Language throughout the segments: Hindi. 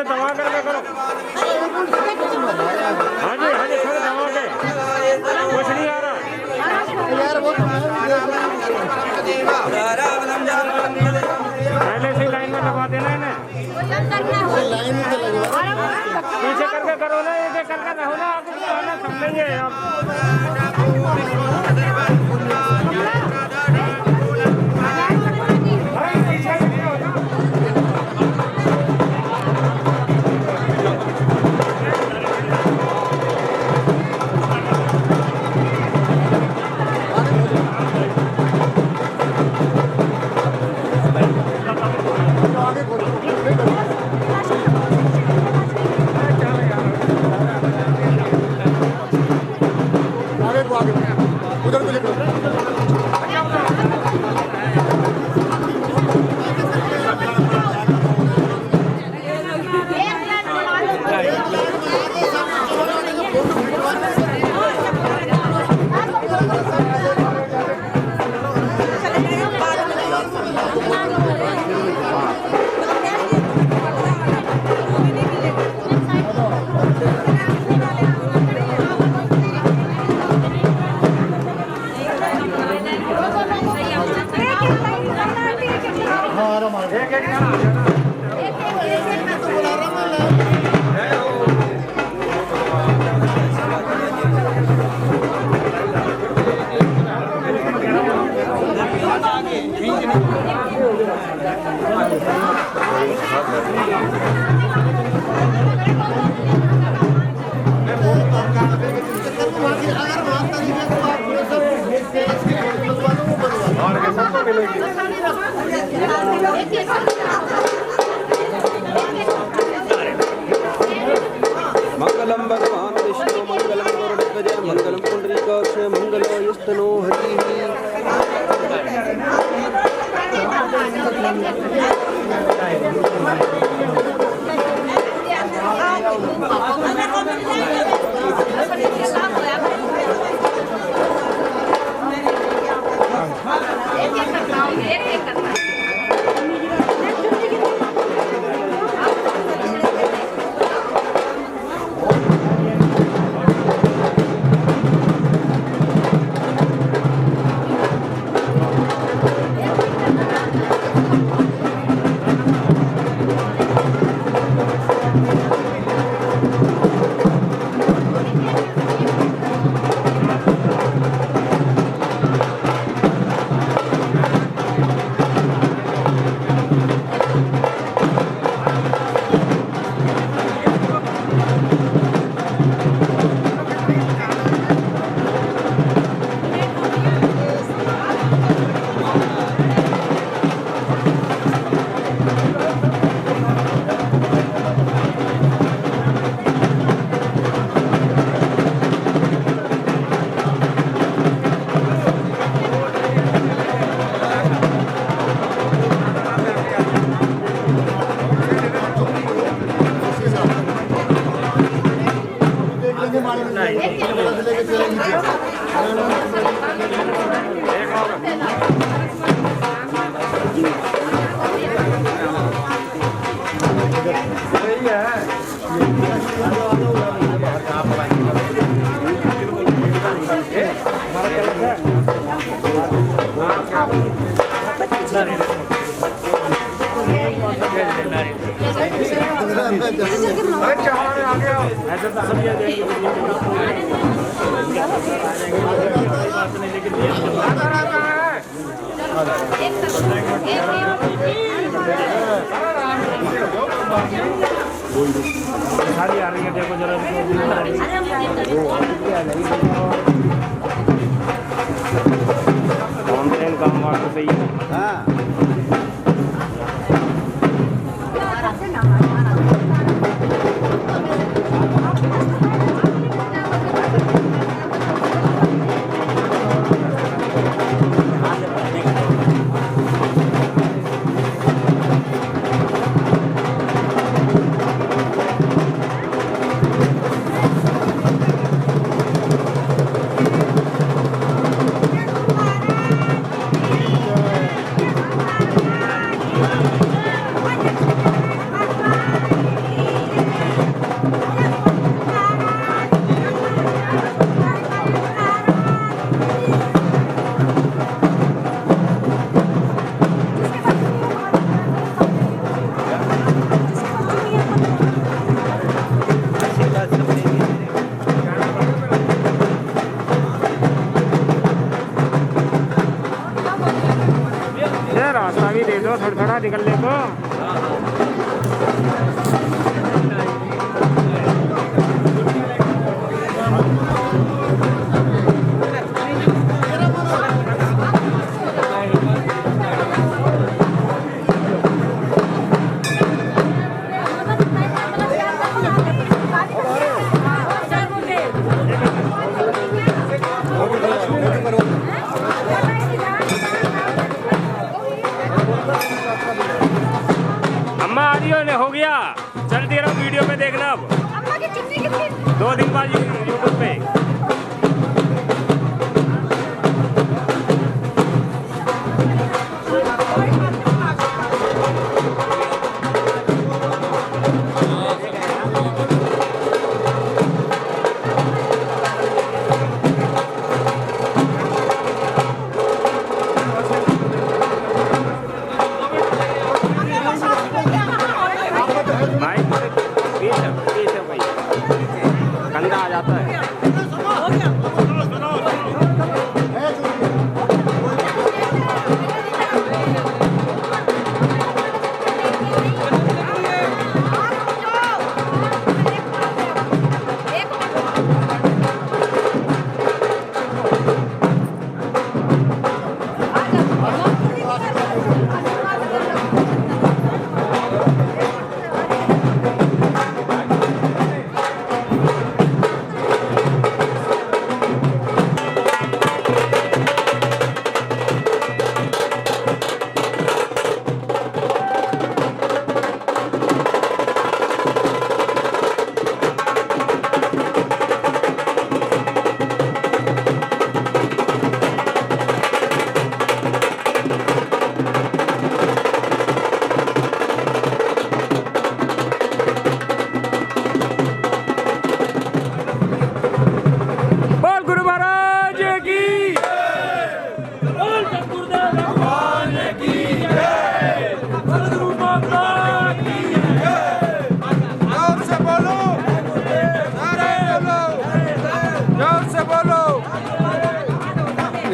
से दबा करके करो। हाँ जी थोड़ा दबा के, कुछ नहीं आ रहा यार। वो पहले से लाइन में लगा देना इन्हें, लाइन में पीछे करके करो ना, ये करके रहो ना, आप समझेंगे आप। उधर को लेकर मंगलम भगवान विष्णु मंगलम गरुड़ध्वज मंगलम पुंडरीकाक्ष मंगलो युस्तनो हरि। सारी आ रही है, देखो जरा ऑनलाइन काम वाला सही है। हाँ निकलने को। अम्मा आ रही हो गया, चलती रहो वीडियो पे देखना। अब 2 दिन बाद यूट्यूब पे। कंधा आ जाता है।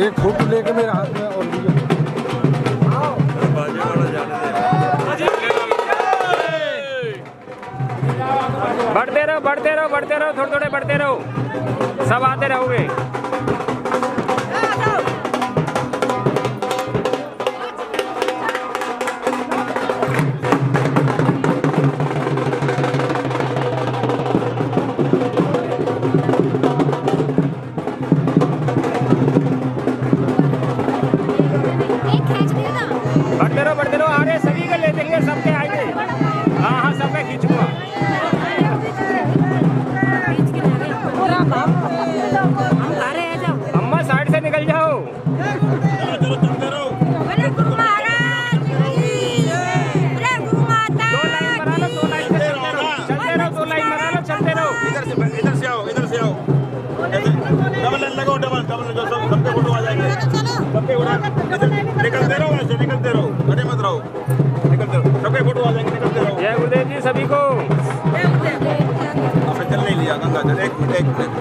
एक फोटो लेके मेरे हाथ में और बढ़ते रहो थोड़े थोड़े बढ़ते रहो, सब आते रहोगे। बढ़ते रहो, आ रहे सभी के ले देंगे, सबके आएंगे। हाँ सबके खींचूंगा। अम्मा साइड से निकल जाओ। इधर से आओ। डबल लाइन लगाओ, डबल जो सबके फोटो आ जाएंगे। सबके उड़ा निकलते रहो, अरे मत रहो, निकलते रहो, सबके फोटो आ जाएंगे, निकलते रहो। जय गुरुदेव जी सभी को। आपने चल नहीं लिया गंगा जल, एक मिनट।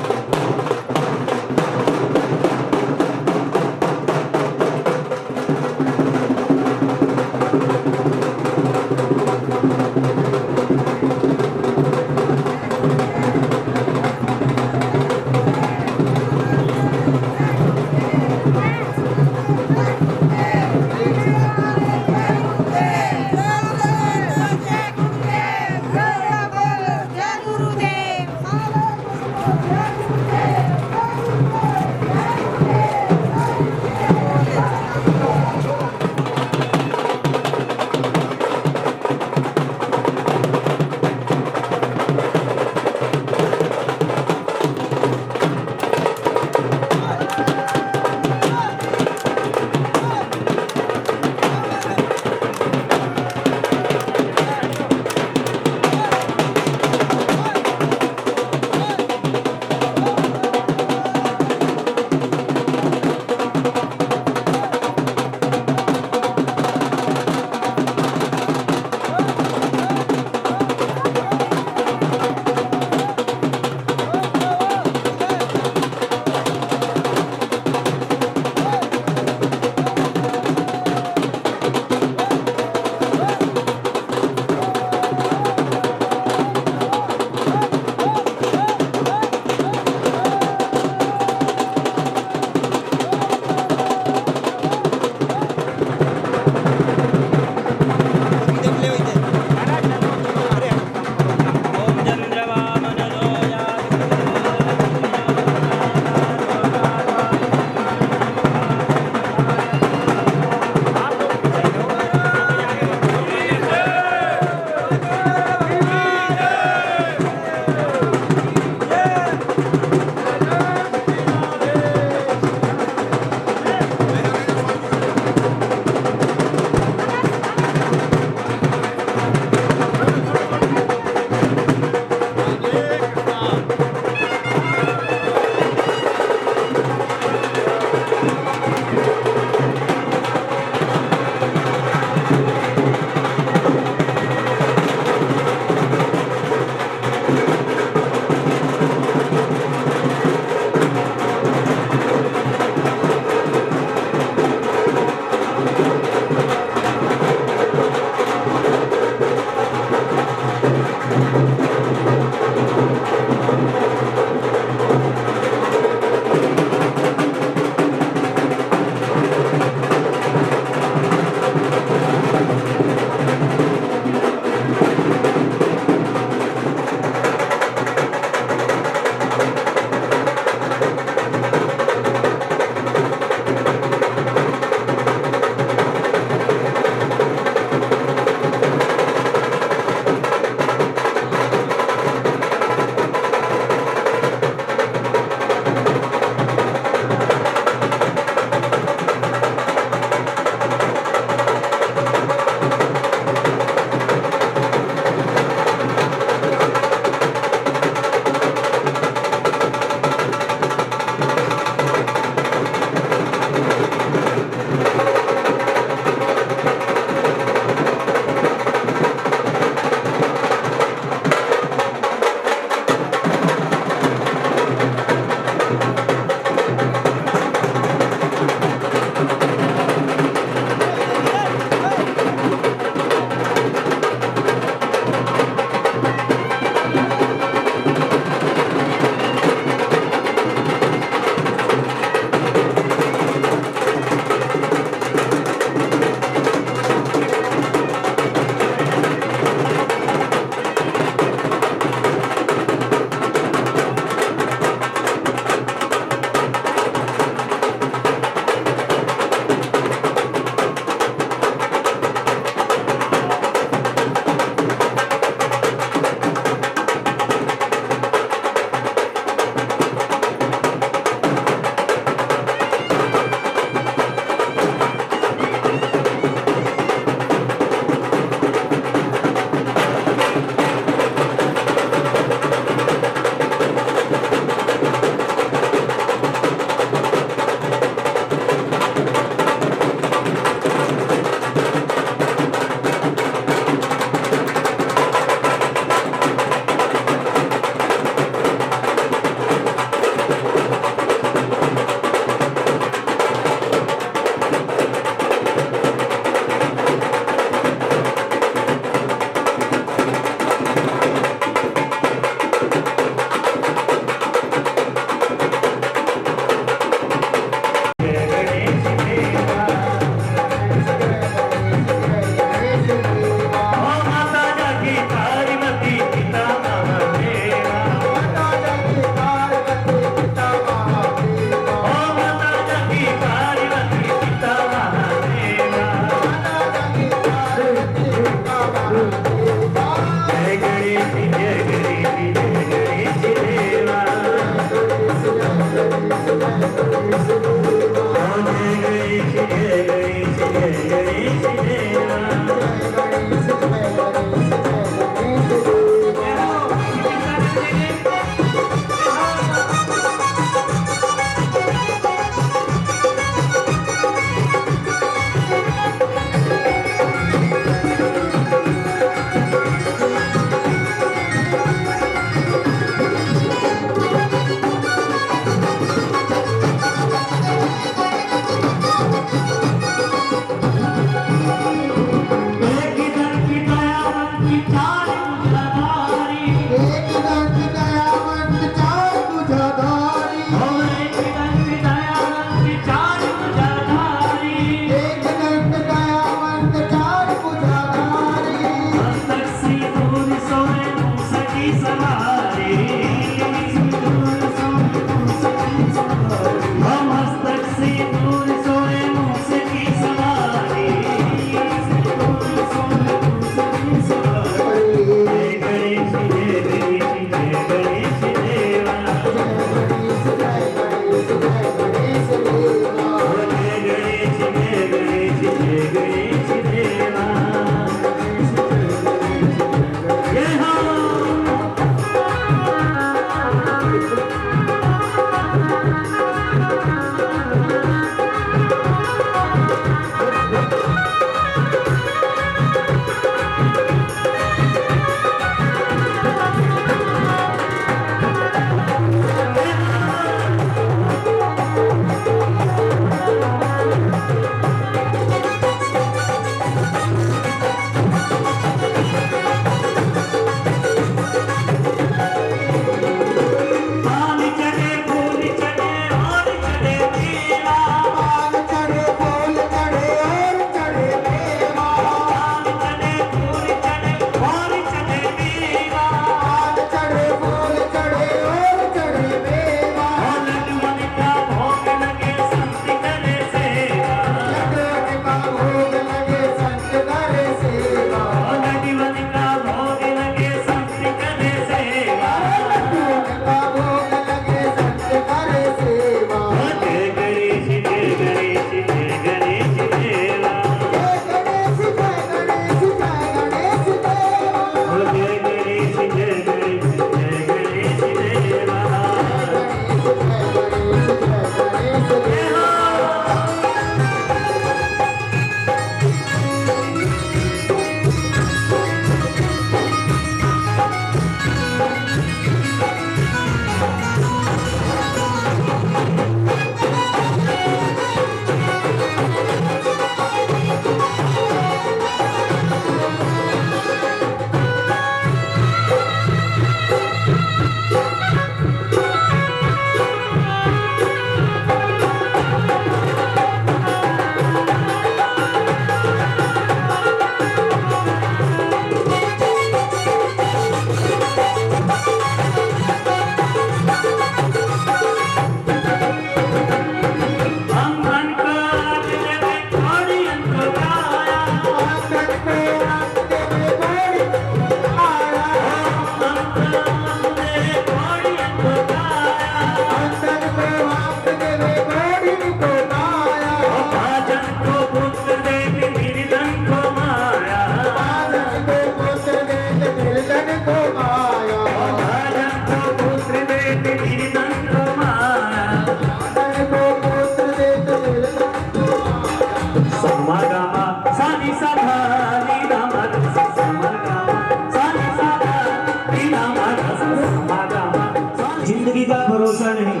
जिंदगी का भरोसा नहीं।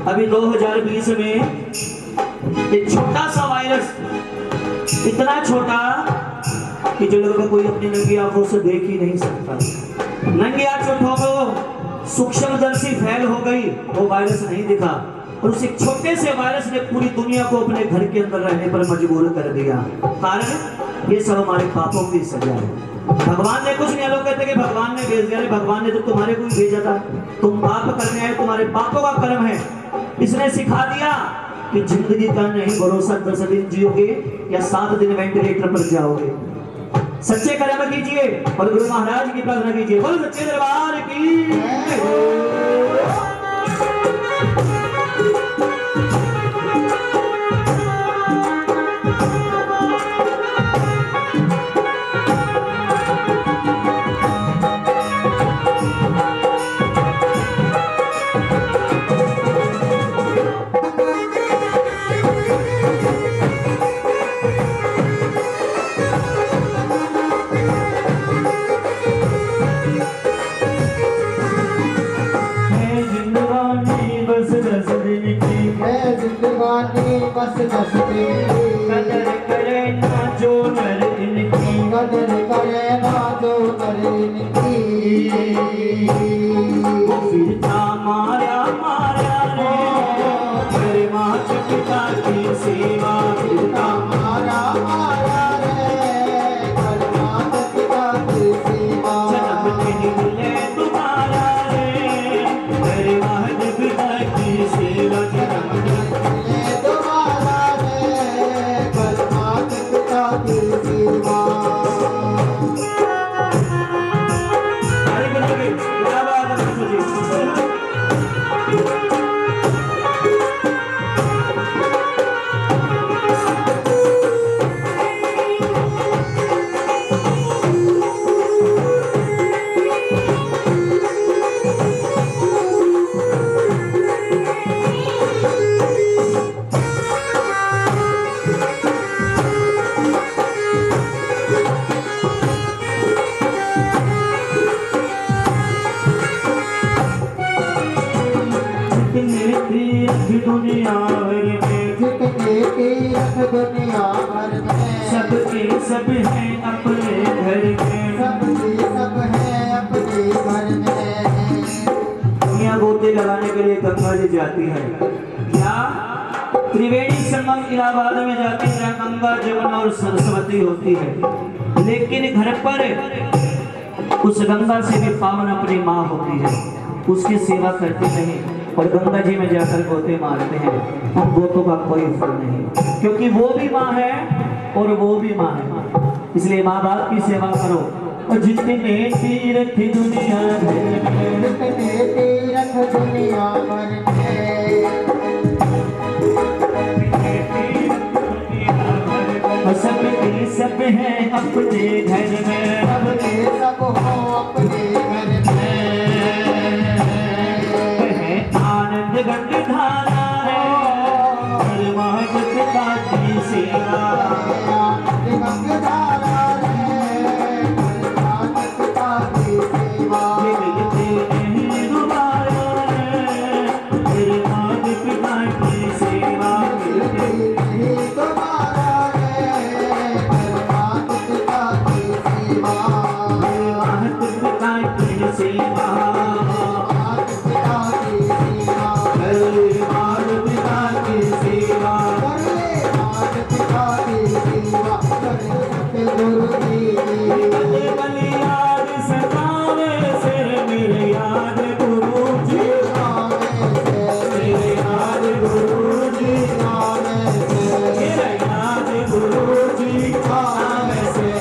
अभी 2020 में एक छोटा सा वायरस, इतना छोटा कि जो लोग कोई अपनी नंगी आंखों से देख ही नहीं सकता। नंगी आंखों को सूक्ष्मदर्शी फैल हो गई, वो वायरस नहीं दिखा और उस एक छोटे से वायरस ने पूरी दुनिया को अपने घर के अंदर रहने पर मजबूर कर दिया। कारण ये सब हमारे पापों की सजा है। भगवान ने कुछ नहीं, लोग कहते कि भगवान ने भेज दिया। भगवान ने तो तुम्हारे को ही भेजा था। तुम पाप करने आए, तुम्हारे पापों का कर्म है। इसने सिखा दिया कि जिंदगी का नहीं भरोसा, 10 दिन जियोगे या 7 दिन वेंटिलेटर पर जाओगे। सच्चे कर्म कीजिए और गुरु महाराज की प्रार्थना कीजिए। बोल सच्चे दरबार की। दीवानी बस दसती कदर करे ना जो नर इनकी कदर करे ना जो नर इनकी वो फिरता माया माया रे मेरे माता पिता की सेवा फिरता मारा मारा रे कर माता पिता की सेवा जन्म दिन मिले तुम्हारा रे मेरे माता पिता की सेवा जन्म दिन ले तुम्हारा रे कर माता पिता की सेवा अरे बोलोगे क्या बात है मुझे दुनिया भर में जितने तीर्थ दुनिया भर में सबके सब हैं अपने घर में सबके सब है अपने घर में दुनिया गोते लगाने के लिए गंगा जी जाती है क्या त्रिवेणी संगम इलाहाबाद में जाती है जहाँ गंगा जमुना और सरस्वती होती है लेकिन घर पर उस गंगा से भी पावन अपनी माँ होती है उसकी सेवा करते नहीं और गंगा जी में जाकर गोते मारते हैं उन गोतों का कोई फल नहीं क्योंकि वो भी माँ है और वो भी माँ है इसलिए माँ बाप की सेवा करो और जितने तीर्थ दुनिया भर में जितने तीर्थ दुनिया भर में सबके सब हैं अपने घर में सबके सब हो अपने घर में है आनंद गंग धारा है हर माता पिता की सेवा गंगधारा रे माता पिता की सेवा मिलते नहीं दोबारा है हर माता पिता की सेवा मिलते नहीं तुम्हारा रे माता पिता की सेवा माता पिता की सेवा माता पिता की सेवा हर माता पिता की सेवा करे माता पिता की सेवा करे गुरु जी बले बले याद सतावे सिर मेरे याद गुरु जी मेरे याद गुरु जी मेरा याद गुरु जी आवे से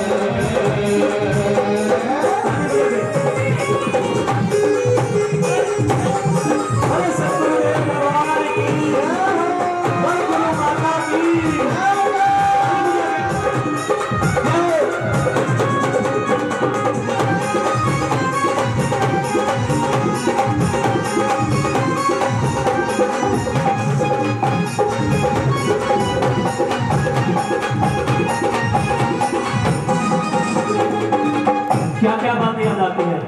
अरे सतगुरु भगवान की गुरु माता की क्या क्या बातें याद आती है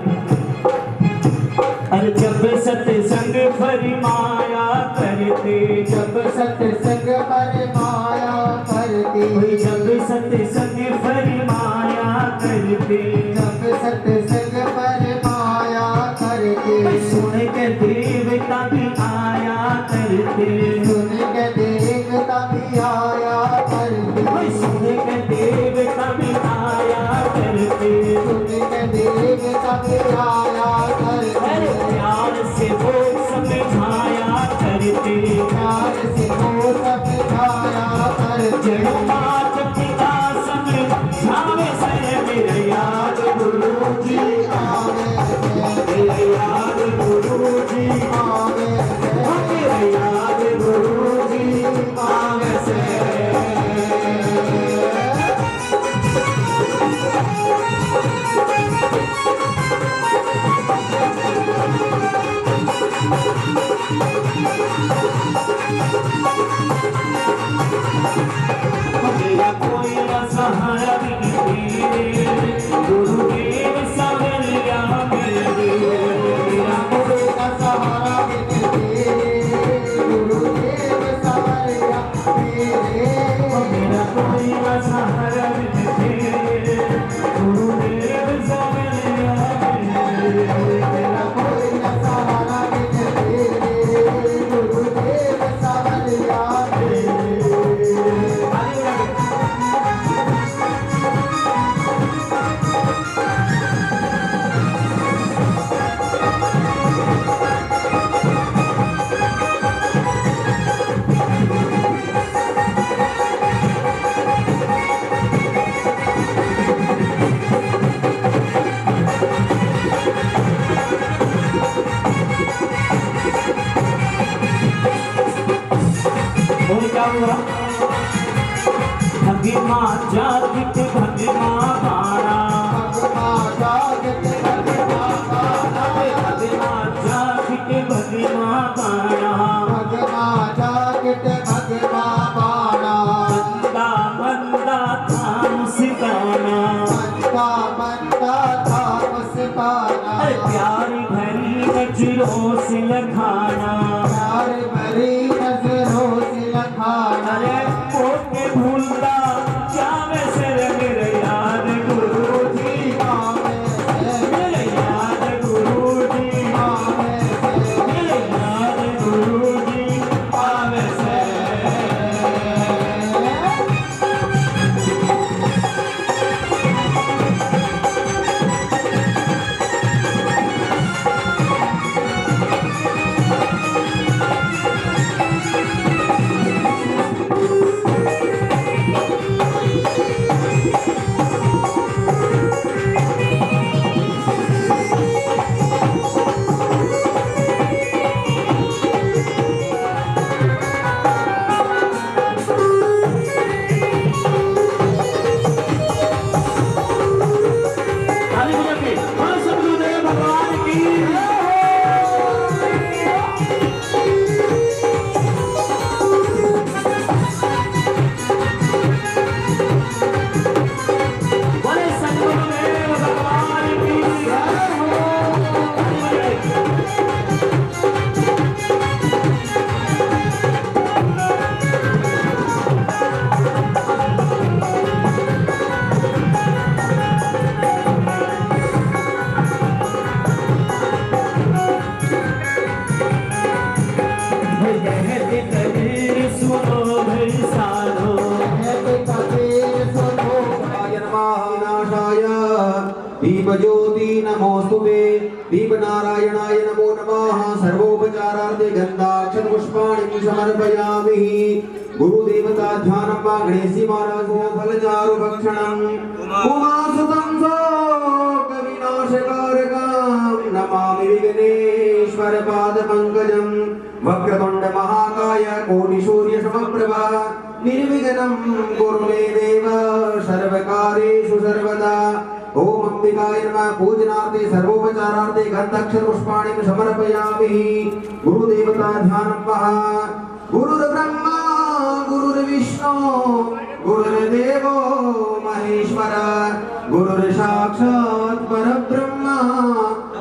अरे जब सत्संग फरमाया करते जब सत्संग पर माया करती जब सत्संग फरमाया करते जब सत्संग पर माया करती सुन के देवता भी आया करते सुन के देवता भी आया करती सुन के देवता भी आया करते सुन के देवता भी आया अरे करती प्यार से वो समझाया करते प्यार से वो समझाया करती जड़ मात पिता समझावे से मेरे याद गुरु जी मेरे याद गुरु जी मेरे याद गुरु जी आवे से मेरा कोई न सहारा नहीं गुरुदेव सवरिया मेरे गुरुदेव सहारा और क्या हुआ भगमा जागृत भगमा बाणा भगमा जागृत भगमा बाणा भगमा जागृत भगमा बाणा भगमा जागृत भगमा बाणा मंदा मंदा था मुस्काना मंदा था मुस्काना प्यार भरी नजरों से लखाना प्यार भरी नजरों से लखाना अरे कोके भूलता क्या मैं सर मेरे याद गुरु जी मेरे याद गुरु जी मेरे याद गुरु जी आवे से भगवान की बड़े सद्गुरुदेव भगवान की कबीर सुनो भाई साधो नाशाय दीपज्योति नमोस्तुते दीपनारायणाय नमो नमः सर्वोपचारार्थे गन्धाक्षत पुष्पाणि समर्पयामि गुरुदेवता ध्यानं वा गणेशी महाराजो फलचारु भक्षणम् उमासुतं शोकविनाशकारकं नमामि विघ्नेश्वर पादपङ्कजं वक्रतुण्ड महाकाय कोटिसूर्य समप्रभा निर्विघ्नं कुरु मे देव सर्वकार्येषु सर्वदा ओम अंबिकाय नमः पूजनार्थे सर्वोपचारार्थे गन्धाक्षत पुष्पाणि समर्पयामि गुरुदेवता ध्यानं वः गुरुर्ब्रह्मा गुरुर्विष्णु गुरुर्देवो महेश्वर गुरुर्साक्षात् परब्रह्म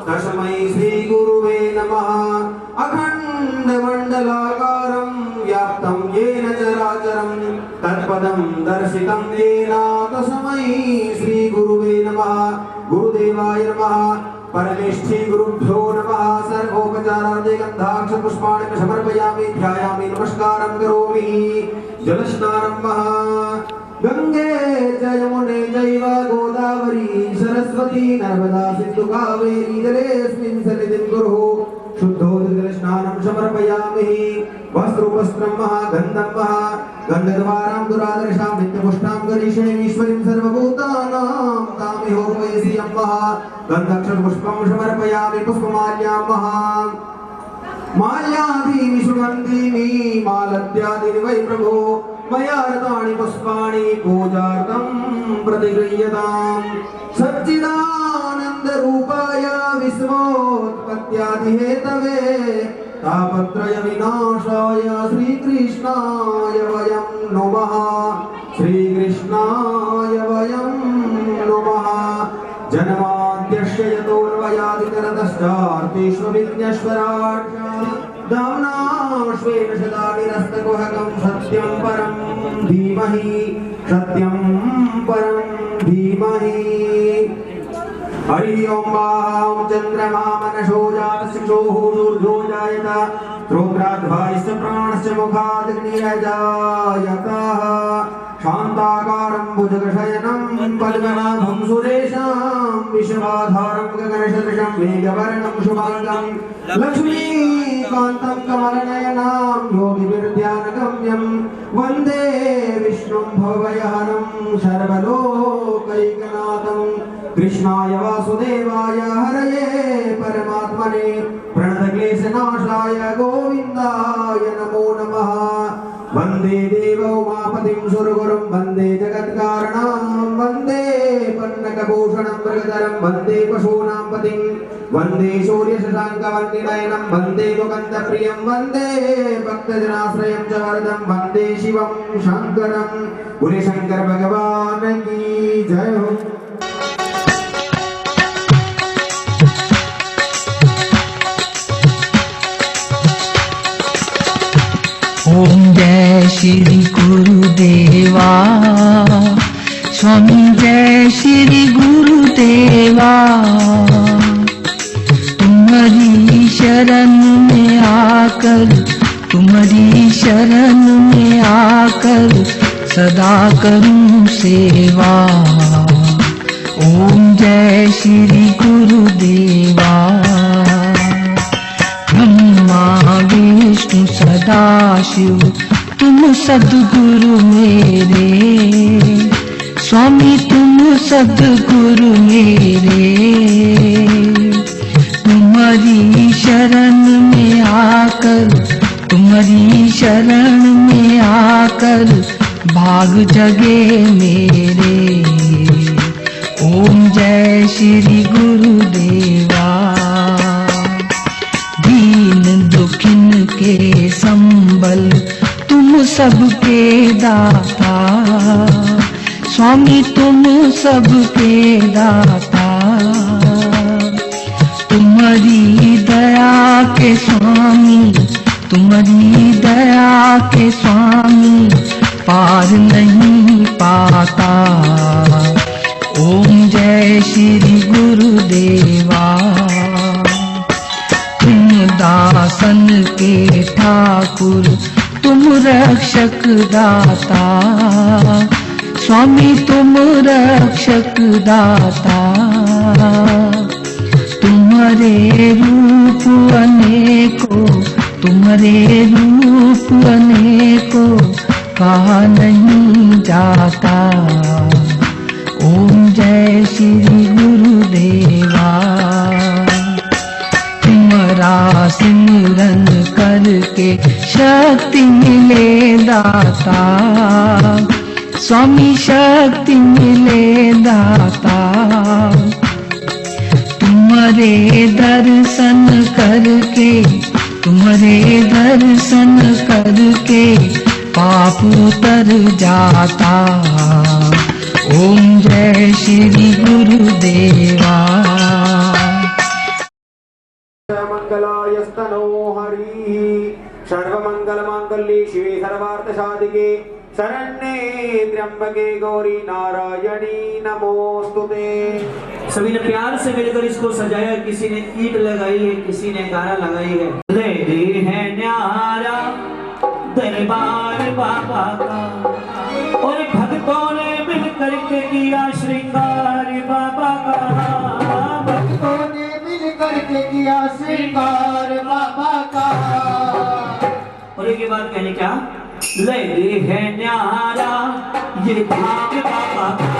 तस्मै श्री गुरुवे नमः अखंड मंडलाकारं व्याप्तं येन चराचरं तत्पदं दर्शितं येन तस्मै श्री गुरुवे नमः गुरुदेवाय नमः परमेष्ठी गुरुभ्यो नमः सर्वोपचारार्थे गन्धाक्षत पुष्पाणि समर्पयामि ध्यायामि नमस्कारं करोमि जलस्नानं महा गंगे च यमुने चैव गोदावरी सरस्वती नर्मदा सिन्धु कावेरी जलेऽस्मिन् सन्निधिं कुरु शुद्धोदकस्नानं समर्पयामि वस्त्रोपस्त्रं महा गन्धं महा गन्धद्वारां दुरादर्शां नित्यपुष्टां करिष्येमीश्वरीं सर्वभूतानां तामिहो वयसि महा गन्धाक्षत पुष्पं समर्पयामि पुष्पमाल्यां महा माल्यादि सुगन्धिनी मालत्यादि वै प्रभो मया रतानि पुष्पाणि पूजार्थं प्रतिगृह्यताम् सच्चिदानन्द रूपाय विश्वोत्पत्त्यादि हेतवे तापत्रय विनाशाय श्रीकृष्णाय वयं नमः श्रीकृष्णाय वयं नमः जन्माद्यस्य यतोऽन्वयादितरतश्चार्थेष्वभिज्ञस्वराट् दाम्ना श्वेन सदा निरस्तकुहकं सत्यं परं धीमहि सत्यं परं धीमहि हरि ओम वां चंद्रमा मनसो जातशिक्षोः सूर्यो जायत श्रोत्राध्वायस्य प्राणस्य मुखादग्निरजायतः शान्ताकारं भुजगशयनं पद्मनाभं सुरेशं विश्वाधारं गगनसदृशं मेघवर्णं शुभाङ्गं लक्ष्मीकान्तं कमलनयनं योगिविद्यानगम्यं वन्दे विष्णुं भवभयहरं सर्वलोकैकनाथं कृष्णाय वासुदेवाय हरये परमात्मने प्रणतक्लेशनाशाय गोविन्दाय नमो नमः वंदे देव उमापतिं सुरगुरुं वंदे जगत्कारणं वंदे पन्नकभूषणं मृगधरं वंदे पशूनां पतिं वंदे सूर्यशशाङ्कवर्णिनयनं वंदे मुकुन्दप्रियं वंदे भक्तजनाश्रयं च वरदं वंदे शिवं शङ्करं बोले शंकर भगवान की जय हो। ओम जय श्री गुरुदेवा स्वामी जय श्री गुरुदेवा तुम्हारी शरण में आकर तुम्हारी शरण में आकर सदा करूं सेवा। ओम जय श्री गुरुदेवा ब्रह्मा विष्णु सदाशिव तुम सद्गुरु मेरे स्वामी तुम सद्गुरु मेरे। तुम्हारी शरण में आकर तुम्हारी शरण में आकर भाग जगे मेरे। ओम जय श्री गुरुदेवा दीन दुखिन के संबल तुम सबके दाता स्वामी तुम सबके दाता। तुम्हारी दया के स्वामी तुम्हारी दया के स्वामी पार नहीं पाता। ओम जय श्री गुरुदेवा तुम दासन के ठाकुर तुम रक्षक दाता स्वामी तुम रक्षक दाता। तुम्हारे रूप अनेकों तुम्हारे रूप अनेकों कहा नहीं जाता। ओम जय श्री गुरुदेवा तुम्हारा सिमरन करके शक्ति मिले दाता स्वामी शक्ति मिले दाता। तुम्हारे दर्शन करके तुम्हारे दर्शन करके पाप उतर जाता। ओम जय श्री गुरुदेवा मंगलायस्तनो हरि सर्वमंगलमांगल्ये शिवे सर्वार्थसाधिके शरण्ये त्र्यंबके गौरी नारायणी नमोस्तुते। सभी ने प्यार से मिलकर इसको सजाया। किसी ने ईंट लगाई है किसी ने गाना लगाई है। दे है न्यारा दरबार बाबा का और भक्तों ने मिलकर के किया श्रृंगार बाबा का। भक्तों ने मिलकर के किया श्रृंगार बाबा का। और एक बात कहने क्या लगे है न्यारा ये धाम बाबा का।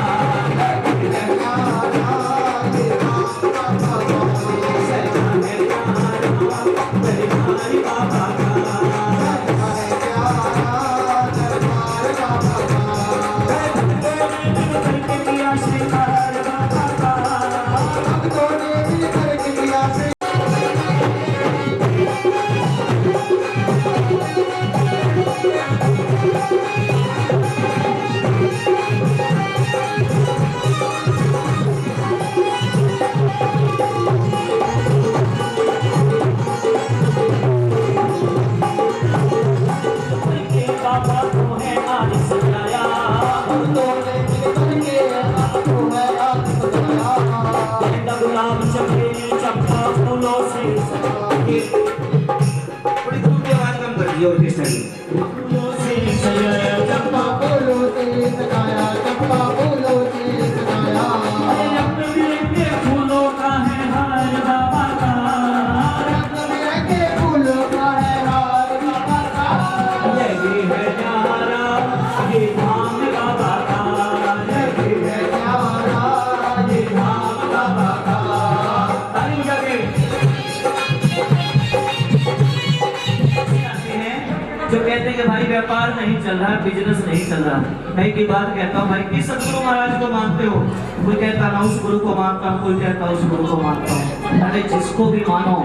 जो कहते हैं कि भाई व्यापार कारोबार नहीं चल रहा, बिजनेस नहीं चल रहा। मैं एक ही बात कहता हूँ भाई, किस सतगुरु महाराज को मानते हो? कोई कहता ना उस गुरु को मानता हूँ, कोई कहता उस गुरु को मानता हूँ। अरे जिसको भी मानो,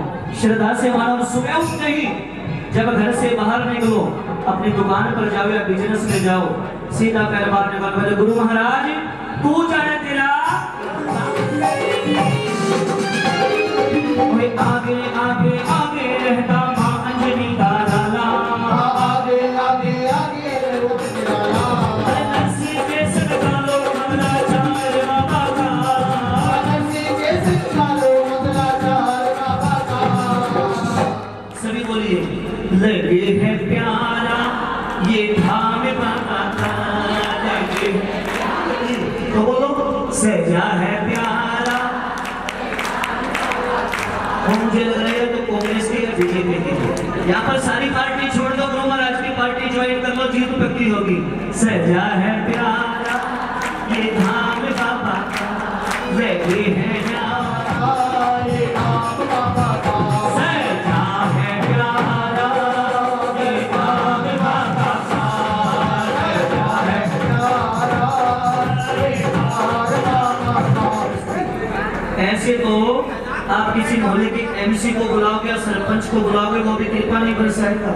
श्रद्धा से मानो। सुबह उठते ही जब घर से बाहर निकलो, अपनी दुकान पर जाओ या बिजनेस में जाओ, सीधा पैर मारने वाले बोले गुरु महाराज तू जाने तेरा कोई आगे आगे आगे रहता मां अंजनी का लाला, आगे आगे आगे रहता अरे नरसी के सदकालो मंगलाचार बाबा का, नरसी के सदकालो मंगलाचार बाबा का। सभी बोलिए लगे है प्यारा ये धाम बाबा का, तो बोलो सहजा है प्यारा। मुझे लग रहा है तो कांग्रेस की बीजेपी की, यहाँ पर सारी पार्टी छोड़ दो, गुरु महाराज की पार्टी ज्वाइन कर लो, जीत पक्की होगी। सहजा है प्यारा ये धाम बाबा का, लगे है प्यारा ये धाम बाबा का, सहजा है प्यारा ये धाम बाबा का, सहजा है प्यारा ये धाम बाबा का। ऐसे तो आप किसी मोहल्ले के एमसी को बुलाओगे या सरपंच को बुलाओगे, वो भी कृपा नहीं बरसाएगा,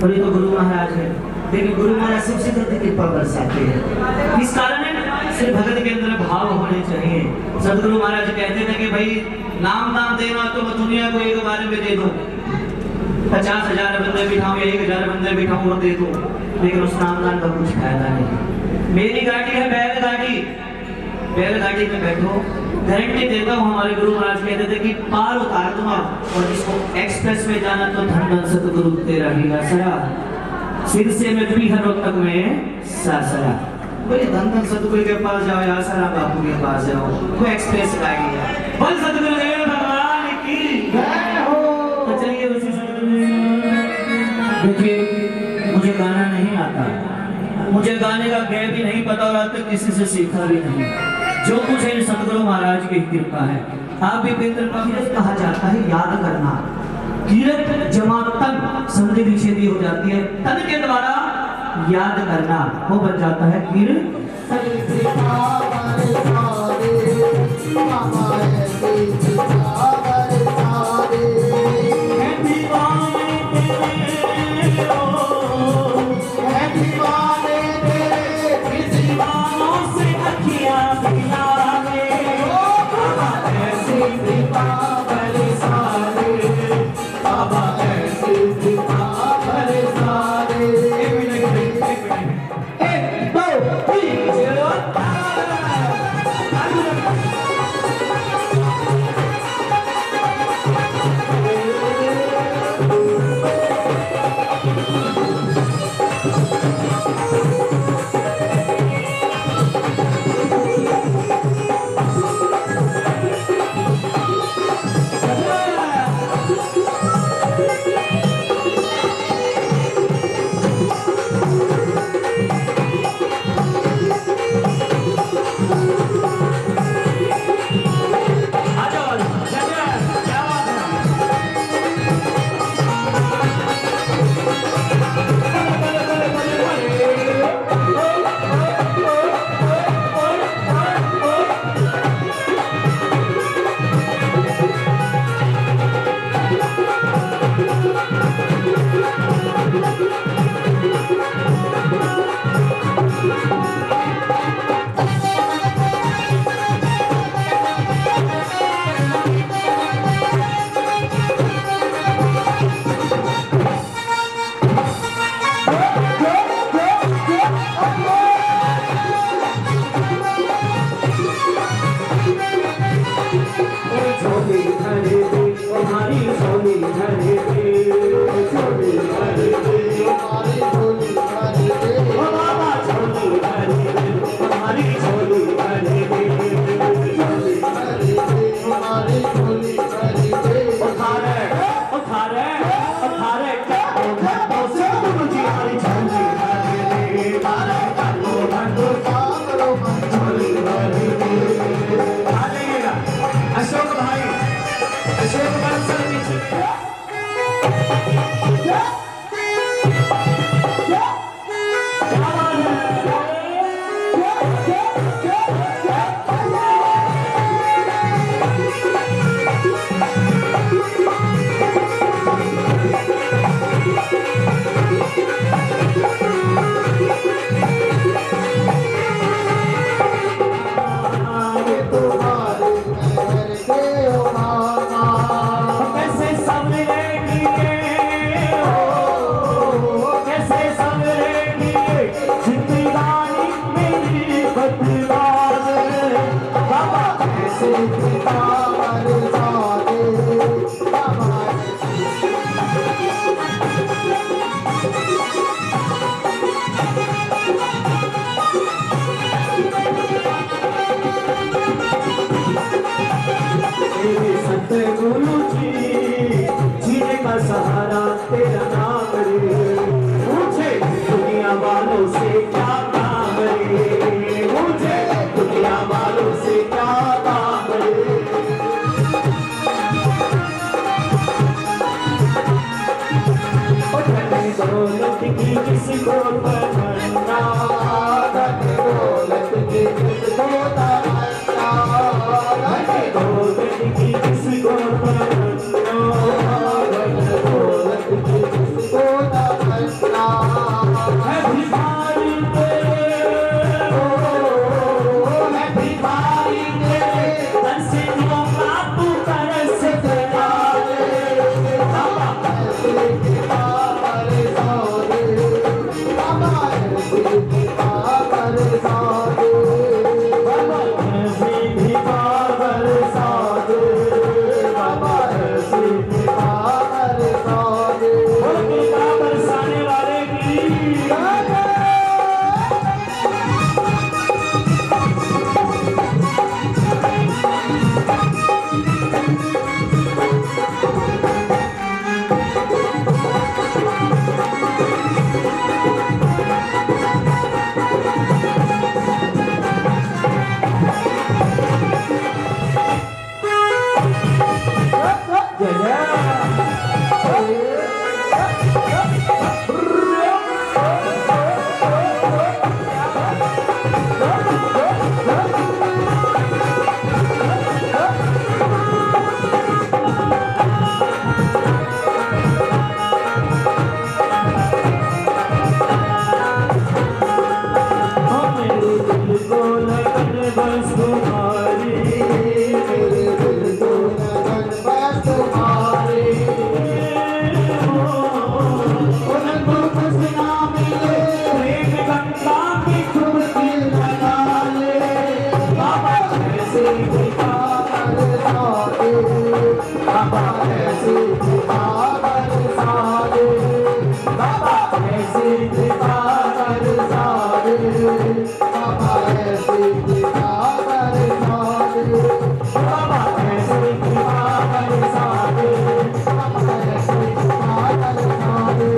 और ये तो गुरु महाराज है। लेकिन गुरु महाराज सबसे ज्यादा कृपा बरसाते हैं। इस कारण है सिर्फ भगत के अंदर भाव होने चाहिए। सदगुरु महाराज कहते थे कि भाई नाम देना तो मैं दुनिया को एक बार में दे दो, 50,000 बंदे बिठाऊं या 1,000 बंदे बिठाऊं और दे दो, लेकिन उस नामदान का कुछ फायदा नहीं। मेरी गाड़ी है बैलगाड़ी, बैलगाड़ी में बैठो, गारंटी देता हूँ। हमारे गुरु महाराज कहते थे कि पार उतार दूंगा, और जिसको एक्सप्रेस में जाना तो धन सतगुरु तेरा ही आसरा, सिर से मैं भी हर तक में सासरा। बोले धन सतगुरु के पास जाओ या आसरा बापू के पास जाओ, वो एक्सप्रेस गाड़ी है। बोल सतगुरु देव भगवान की जय हो। तो चलिए उसी सतगुरु, देखिए मुझे गाना नहीं आता, मुझे गाने का गैर भी नहीं पता, और आज तक किसी से सीखा भी नहीं। जो कुछ है सतगुरु महाराज की कृपा है। आप भी पेत्र पवित्र कहा जाता है याद करना, कीरत जमा तन संधि विच्छेदी हो जाती है, तन के द्वारा याद करना वो बन जाता है कीरत। मेरे सतगुरु जी जीने का सहारा तेरा नाम रे, मुझे दुनिया वालों से क्या काम रे, मुझे दुनिया वालों से क्या काम रे। धन दौलत की किसको तमन्ना, धन दौलत की किसको तमन्ना, धन दौलत की किसको तमन्ना, धन दौलत की किसको तमन्ना। है भिखारी तेरे, है भिखारी तेरे, तन से जो बापू तरस गया रे, बाबा ऐसे की पावर सादे, बाबा ऐसे की पावर सादे, बाबा ऐसे भी पावर साधे, बाबा ऐसे भी पावर सादे। और कृपा बरसाने वाले की मेरे दिल को लगन बस तुम्हारी, मेरे दिल को लगन बस तुम्हारे, उनको कुछ ना मिले, प्रेम गंगा की डुबकी लगा ले, बाबा ऐसे भी पावर सादे, बाबा ऐसे की पावर सादे, बाबा ऐसे की पावर सादे, बाबा ऐसे की पावर सादे, बाबा ऐसे भी पावर साधे, बाबा ऐसे की पावर सादे,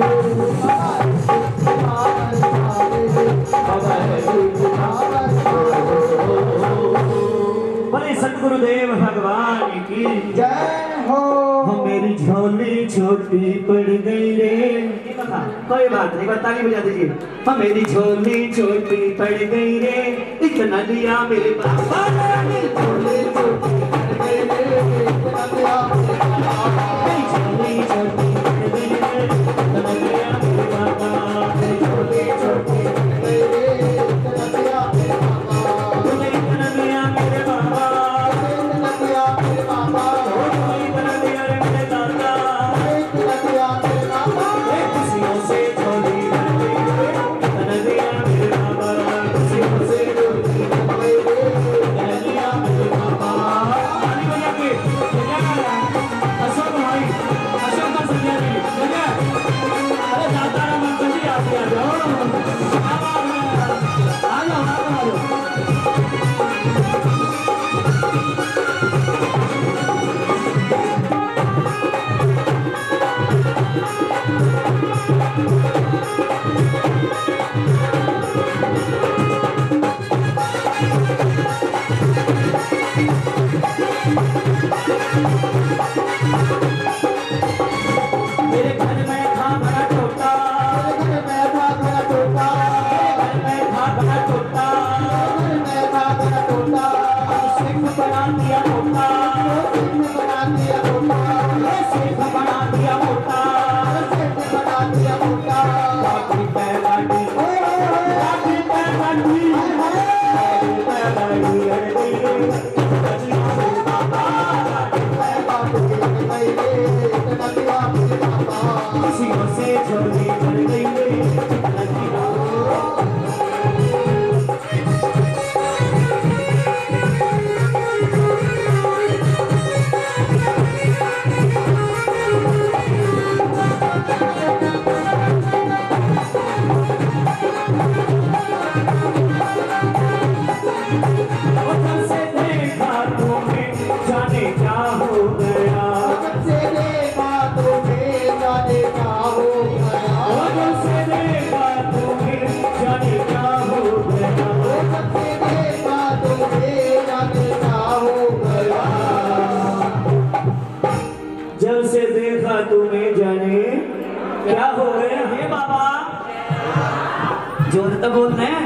बाबा ऐसे की पावर सादे। बोले सतगुरुदेव भगवान की जय हो। हम मेरी झोली छोटी पड़ गई रे, कोई बात नहीं, ताली बजा दीजिए। हम मेरी झोली छोटी पड़ गई रे, इतना दिया मेरे बाबा ने, झोली छोटी पड़ गई रे, इतना दिया मेरे बाबा। मेरी झोली छोटी पड़ गई रे, इतना दिया मेरे बाबा, मेरी झोली छोटी पड़ गई रे, इतना दिया मेरे बाबा। तूने इतना दिया मेरे बाबा, इतना दिया मेरे बाबा, तूने इतना दिया रे मेरे दादा, इतना दिया मेरे बाबा। खुशियों से झोली भर गई रे, इतना दिया मेरे बाबा, खुशियों से झोली भर गई रे, इतना दिया मेरे बाबा। तो बोलते हैं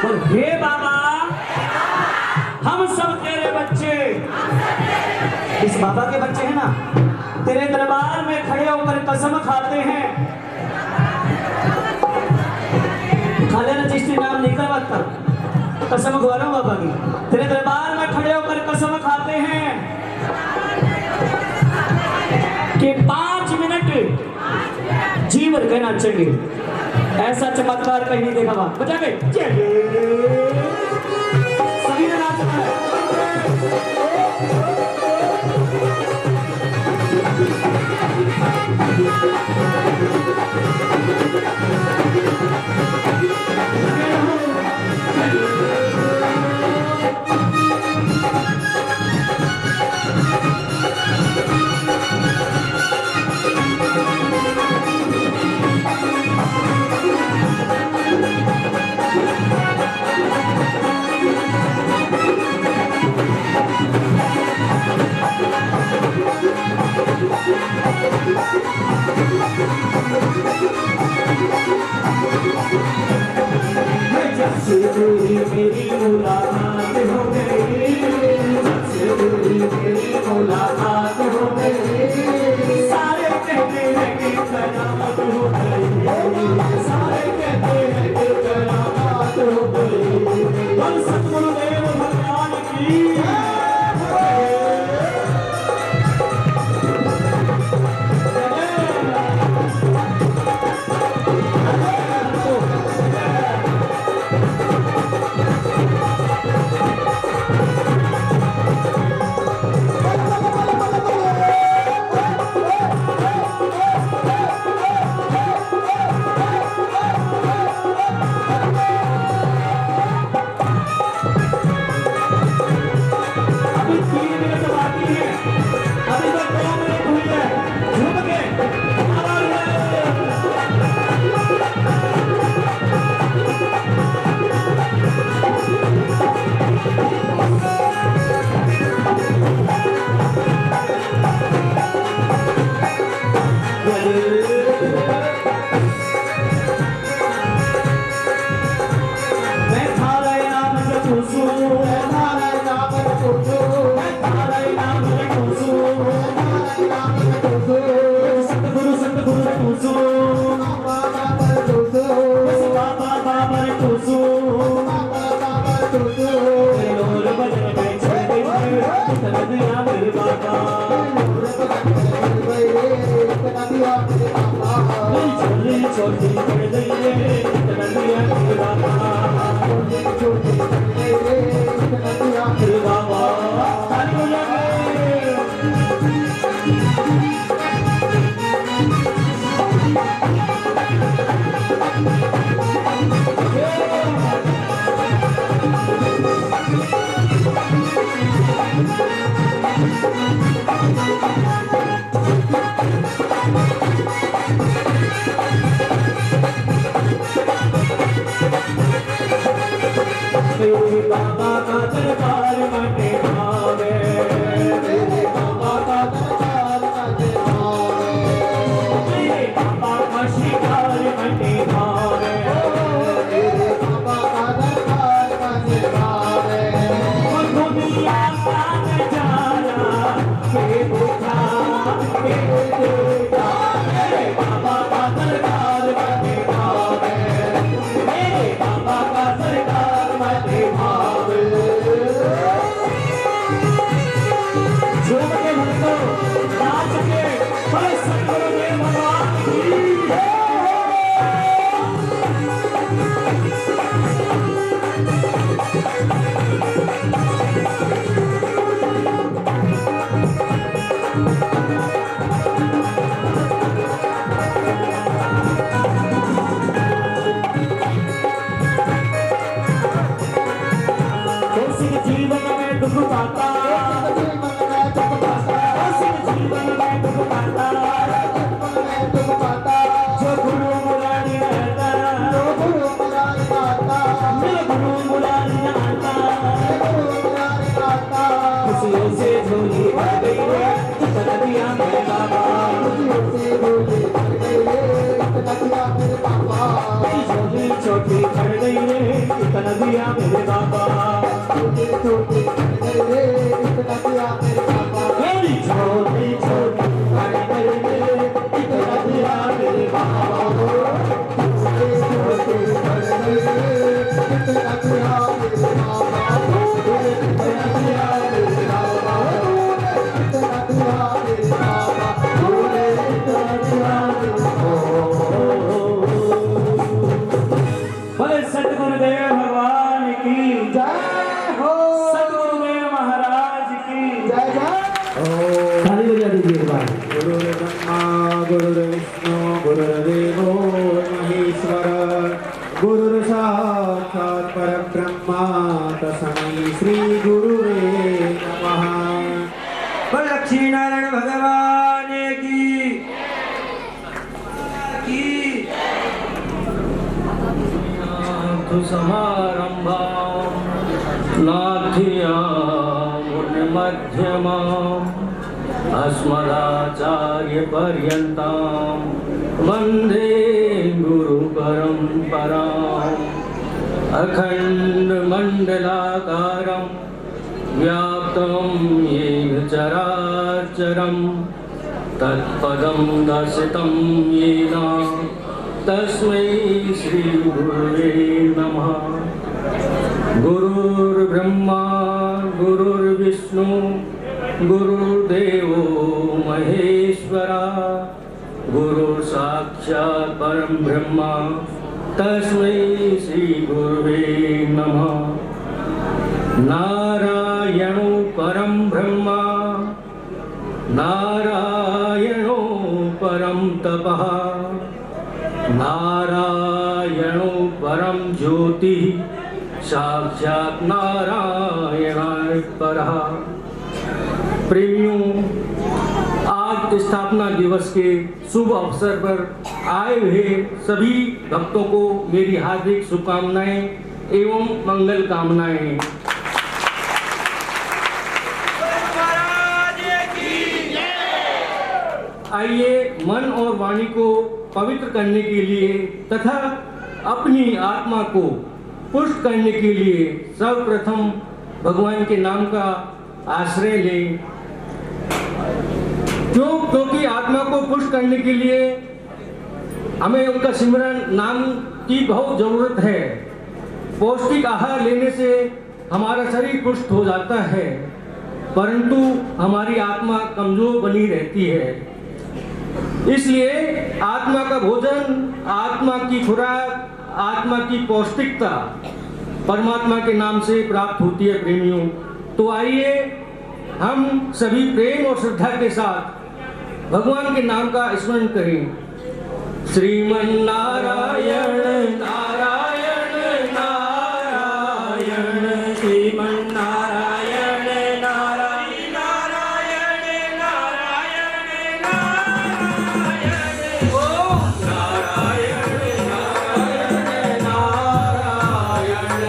बोल हे बाबा हम सब तेरे बच्चे, इस बाबा के बच्चे हैं ना, तेरे दरबार में खड़े होकर कसम खाते हैं, खा लेना जिसने नाम निकल मत कर, कसम खा रहा हूं बाबा की, तेरे दरबार में खड़े होकर कसम खाते हैं कि 5 मिनट जीवन के नाचेंगे। ऐसा चमत्कार कहीं नहीं देखा बात बचा के सभी ने नाचना है। मेरी मुलाकात हो गई, मेरी मुलाकात हो गई, सारे कहते हैं कि करामात हो गई, सारे कहते हैं कि करामात हो गई। बोल सतगुरुदेव भगवान की बाबा का दरबार मटे भावे, मेरे बाबा का दरबार मटे भावे, मेरे बाबा का शिकार मटे भावे, मेरे बाबा का दरबार मटे भावे। दुनिया का नजारा के देखा के देखा, मेरे बाबा का दरबार मटे भावे, मेरे बाबा का दरबार मटे भावे। साक्षात् परब्रह्मा तस्मै श्री गुरुवे नमः। बोल लक्ष्मी नारायण भगवान की समारंभां नाथ्यामुनिमध्यमाम् अस्मदाचार्यपर्यन्तां वन्दे गुरुपरम्पराम्। अखण्डमण्डलाकारं व्याप्तं येन चराचरं तत्पदं दर्शितं येन तस्मै श्री गुरुवे नमः। गुरुर्ब्रह्मा गुरुर्विष्णु गुरुर्देवो महेश्वरा गुरु साक्षात् परं ब्रह्मा तस्मै श्री गुरुवे नमः। नारायणो परं ब्रह्मा नारायणो परं तपः नारायणो परम ज्योति साक्षात् नारायणाय परः। प्रेमियों, आज स्थापना दिवस के शुभ अवसर पर आए हुए सभी भक्तों को मेरी हार्दिक शुभकामनाएं एवं मंगल कामनाएं। आइए मन और वाणी को पवित्र करने के लिए तथा अपनी आत्मा को पुष्ट करने के लिए सर्वप्रथम भगवान के नाम का आश्रय लें। क्योंकि आत्मा को पुष्ट करने के लिए हमें उनका सिमरन नाम की बहुत जरूरत है। पौष्टिक आहार लेने से हमारा शरीर पुष्ट हो जाता है, परंतु हमारी आत्मा कमजोर बनी रहती है। इसलिए आत्मा का भोजन, आत्मा की खुराक, आत्मा की पौष्टिकता परमात्मा के नाम से प्राप्त होती है। प्रेमियों, तो आइए हम सभी प्रेम और श्रद्धा के साथ भगवान के नाम का स्मरण करें। श्रीमन नारायण नारायण नारायण श्रीमन नारायण नारायण नारायण नारायण नारायण ओम नारायण नारायण नारायण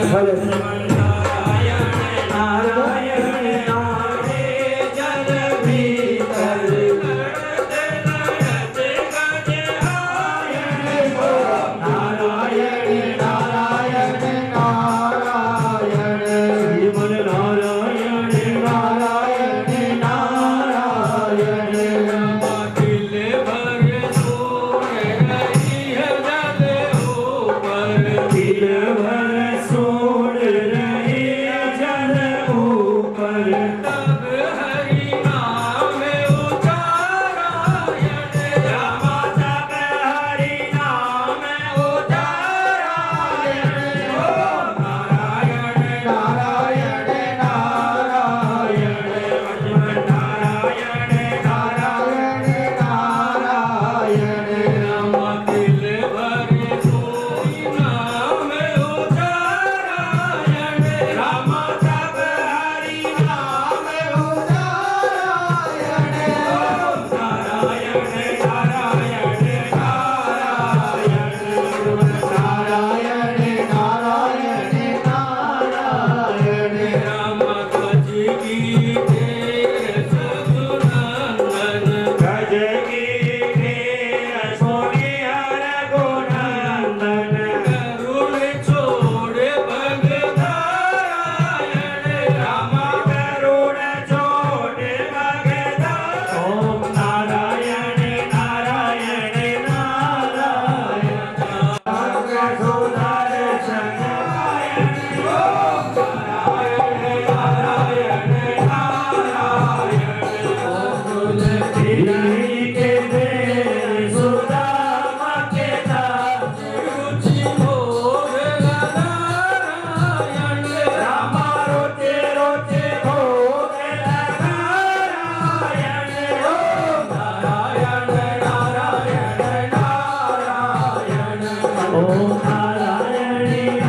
ओम नारायण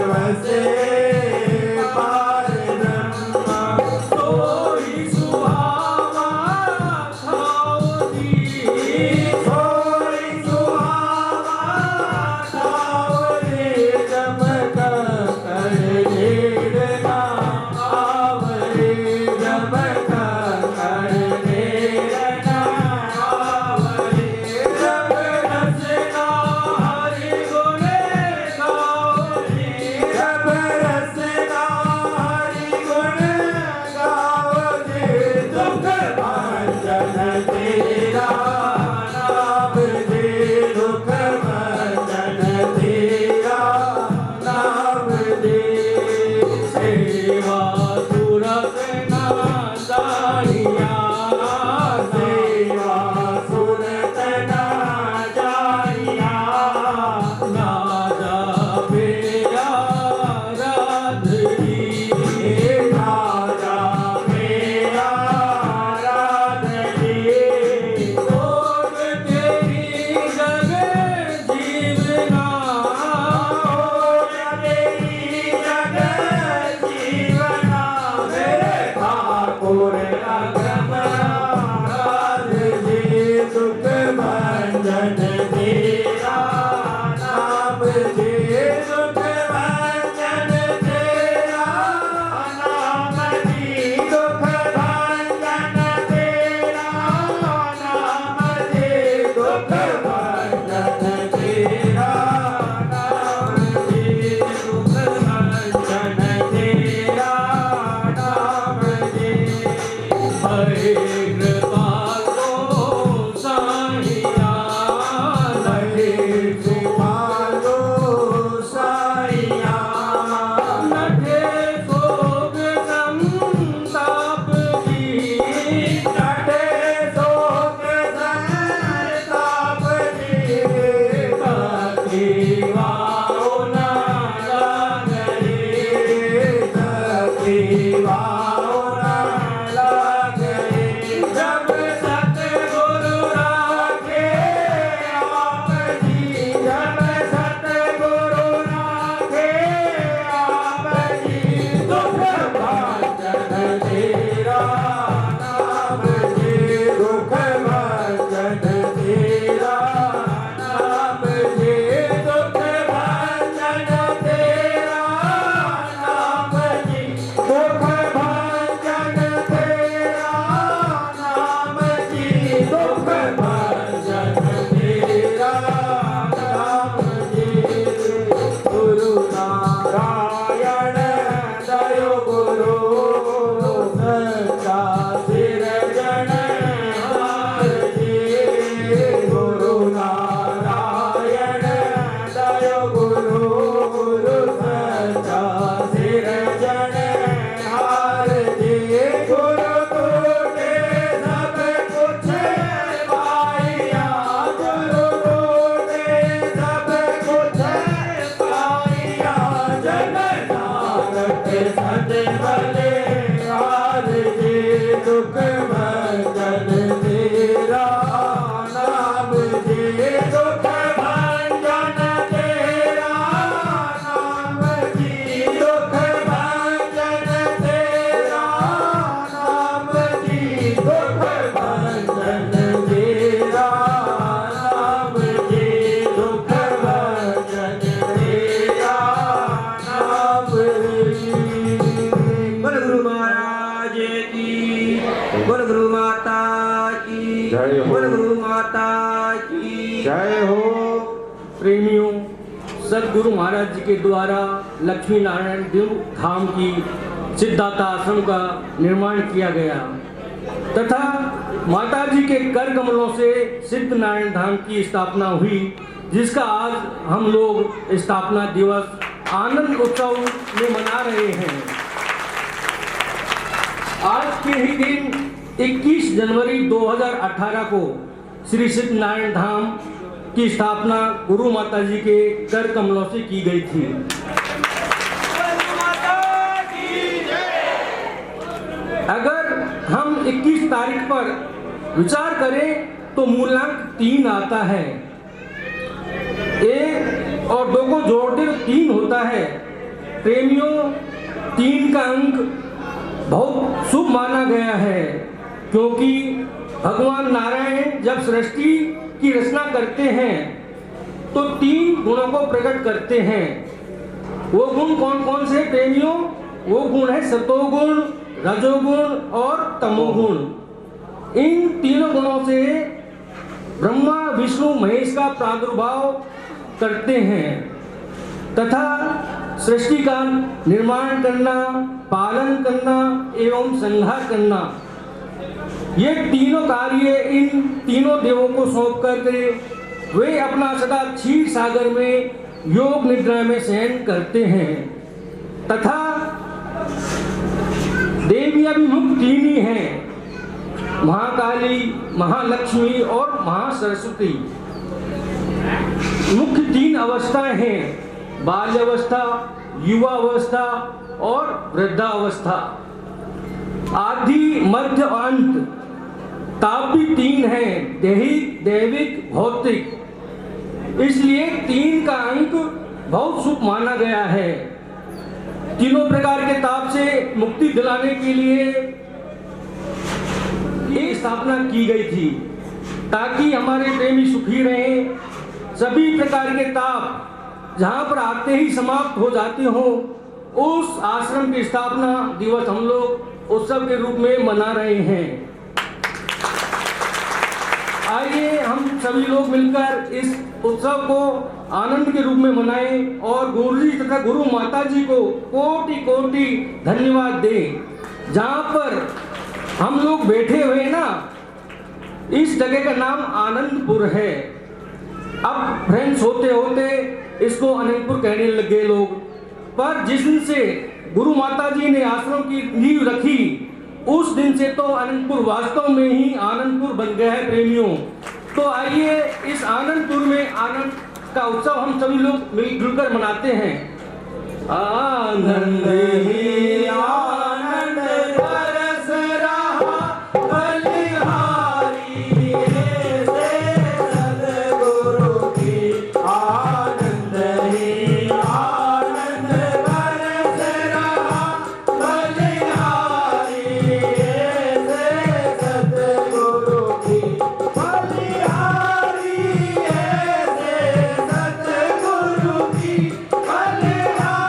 बसे पार ब्रह्मा सोई सुहावा छावनी सोई सुहावा छावनी चमक करने ना आवरे चमक करने ना आवरे जब रसना हरि गुण गावनी जब रसना हरि गुण गावनी दुख भंजन तेरा नाम दे दुख भंजन तेरा नाम दे सेवा सुरत ना जानिया सेवा सुरत ना जानिया ना जावे आराधनी राजा मेरा राधनी भोग तेरी जग जीवना तेरी जगत जीवना मेरे ठाकुर अगम राज जी सुख भंजन तेरा नाम जी सुख भंजन तेरा नाम जी दुख भंजन तेरा नाम जी दुख भंजन तेरा नाम जी दुख भंजन तेरा नाम जी हरे कृपालो साहिया हरे कृपालो साईया नटे भोग संताप की नटे शोक संताप जी भक्ति भावना लागरे भक्ति भावना लागरे जब सतगुरु राखे आप जी जब सतगुरु राखे आप जी दुख भंजन तेरा नाम जी दुख भंजन तेरा नाम जी दुख भंजन तेरा नाम जी दुख भंजन तेरा नाम जी दुख भंजन तेरा नाम जी गुरु नारायण दयो गुरु सच्चा सिरजनहार जी गुरु नारायण दयो गुरु सच्चा सिरजनहार जी गुरु टूटे सब कुछ पाइया गुरु टूटे सब कुछ पाइया जन नानक सद भले हार जी दुख भंजन तेरा नाम जी दुख भंजन तेरा नाम जी दुख भंजन तेरा नाम जी दुख भंजन तेरा नाम जी दुख भंजन तेरा नाम जी बोल गुरु महाराज की बोल गुरु माता की जय हो। बोल गुरु माता की जय हो। प्रेमियों, सदगुरु महाराज जी के द्वारा लक्ष्मी नारायण देव धाम की सिद्धार्थ आश्रम का निर्माण किया गया तथा माता जी के कर कमलों से सिद्ध नारायण धाम की स्थापना हुई, जिसका आज हम लोग स्थापना दिवस आनंद उत्सव में मना रहे हैं। आज के ही दिन 21 जनवरी 2018 को श्री सिद्ध नारायण धाम की स्थापना गुरु माता जी के कर कमलों से की गई थी। अगर हम 21 तारीख पर विचार करें तो मूलांक 3 आता है। 1 और 2 को जोड़ते तो 3 होता है। प्रेमियों 3 का अंक बहुत शुभ माना गया है, क्योंकि भगवान नारायण जब सृष्टि की रचना करते हैं तो 3 गुणों को प्रकट करते हैं। वो गुण कौन कौन से प्रेमियों? वो गुण है सतोगुण, रजोगुण और तमोगुण। इन तीनों गुणों से ब्रह्मा विष्णु महेश का प्रादुर्भाव करते हैं तथा सृष्टि का निर्माण करना, पालन करना एवं संहार करना, ये तीनों कार्य इन तीनों देवों को सौंप करके वे अपना सदा क्षीर सागर में योग निद्रा में शयन करते हैं। तथा देवियां भी मुख्य 3 ही हैं, महाकाली, महालक्ष्मी और महासरस्वती। मुख्य 3 अवस्थाएं हैं, बाल्यावस्था, युवावस्था और वृद्धावस्था। आदि, मध्य और अंत ताप भी 3 हैं, दैहिक, दैविक, भौतिक। इसलिए 3 का अंक बहुत शुभ माना गया है। तीनों प्रकार के ताप से मुक्ति दिलाने के लिए एक स्थापना की गई थी, ताकि हमारे प्रेमी सुखी रहें। सभी प्रकार के ताप जहां पर आते ही समाप्त हो जाते हो, उस आश्रम की स्थापना दिवस हम लोग उत्सव के रूप में मना रहे हैं। आइए हम सभी लोग मिलकर इस उत्सव को आनंद के रूप में मनाएं और गुरु जी तथा गुरु माता जी को कोटि कोटि धन्यवाद दें। जहां पर हम लोग बैठे हुए ना, इस जगह का नाम आनंदपुर है। अब फ्रेंड्स होते होते इसको अनंतपुर कहने लगे लोग, पर जिस दिन से गुरु माता जी ने आश्रम की नींव रखी, उस दिन से तो अनंतपुर वास्तव में ही आनंदपुर बन गया है प्रेमियों। तो आइए इस आनंदपुर में आनंद का उत्सव हम सभी लोग मिलजुल कर मनाते हैं। आनंद ही आनंद बरस रहा बलिहारी से सद्गुरु की। आनंद ही आनंद बरस रहा बलिहारी से सद्गुरु की। बलिहारी से सद्गुरु की। बलिहारी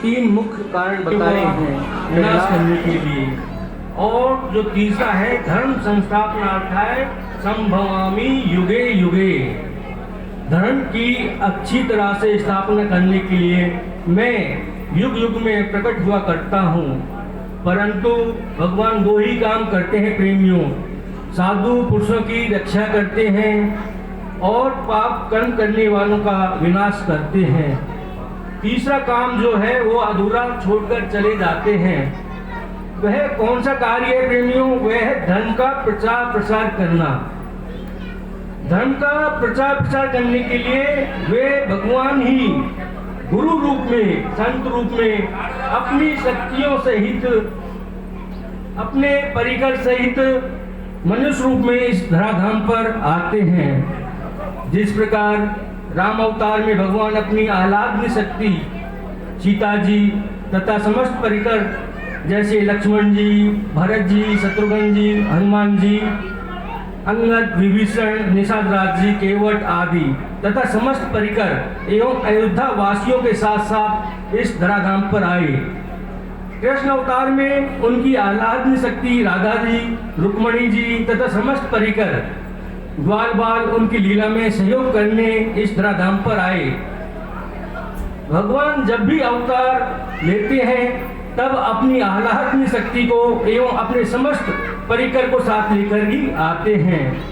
3 मुख्य कारण बताए हैं विनाश करने के लिए। और जो तीसरा है धर्म संस्थापनार्थाय संभवामि युगे युगे, धर्म की अच्छी तरह से स्थापना करने के लिए मैं युग युग में प्रकट हुआ करता हूँ। परंतु भगवान दो ही काम करते हैं प्रेमियों, साधु पुरुषों की रक्षा करते हैं और पाप कर्म करने वालों का विनाश करते हैं। तीसरा काम जो है वो अधूरा छोड़कर चले जाते हैं। वह कौन सा कार्य है प्रेमियों? वह है धर्म का प्रचार प्रसार करना। धर्म का प्रचार प्रसार करने के लिए वे भगवान ही गुरु रूप में, संत रूप में अपनी शक्तियों सहित, अपने परिकर सहित मनुष्य रूप में इस धराधाम पर आते हैं। जिस प्रकार राम अवतार में भगवान अपनी आह्लादनी शक्ति सीता जी तथा समस्त परिकर जैसे लक्ष्मण जी, भरत जी, शत्रुघ्न जी, हनुमान जी, अंगद, विभीषण, निषाद राज जी, केवट आदि तथा समस्त परिकर एवं अयोध्या वासियों के साथ साथ इस धराधाम पर आए। कृष्ण अवतार में उनकी आह्लादनी शक्ति राधा जी, रुक्मणी जी तथा समस्त परिकर ग्वाल बाल उनकी लीला में सहयोग करने इस धराधाम पर आए। भगवान जब भी अवतार लेते हैं तब अपनी आह्लादनी शक्ति को एवं अपने समस्त परिकर को साथ लेकर ही आते हैं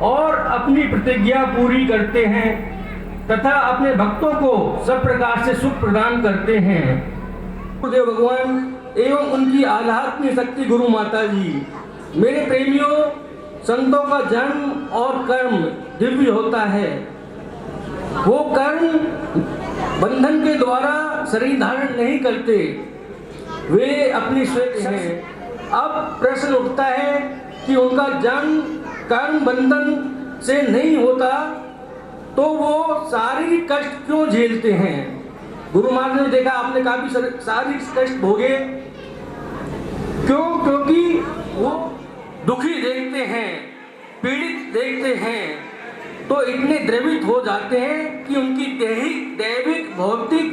और अपनी प्रतिज्ञा पूरी करते हैं तथा अपने भक्तों को सब प्रकार से सुख प्रदान करते हैं। गुरुदेव भगवान एवं उनकी आह्लादनी शक्ति गुरु माता जी। मेरे प्रेमियों, संतों का जन्म और कर्म दिव्य होता है। वो कर्म बंधन के द्वारा शरीर धारण नहीं करते, वे अपनी स्वेच्छा हैं। अब प्रश्न उठता है कि उनका जन्म कर्म बंधन से नहीं होता तो वो शारीरिक कष्ट क्यों झेलते हैं? गुरु महाराज ने देखा, आपने काफी शारीरिक कष्ट भोगे, क्यों? क्योंकि वो दुखी देखते हैं, पीड़ित देखते हैं तो इतने द्रवित हो जाते हैं कि उनकी दैविक भौतिक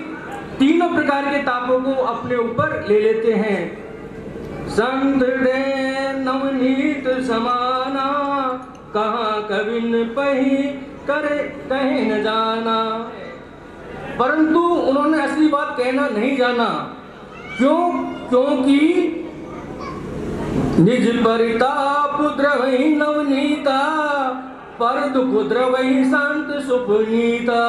तीनों प्रकार के तापों को अपने ऊपर ले लेते हैं। संत हृदय नवनीत समाना, कहाँ कविन पही करे कहे न जाना। परंतु उन्होंने असली बात कहना नहीं जाना। क्यों? क्योंकि निज परिताप द्रवहि नवनीता, पर दुख द्रवहि शांत सुपनीता।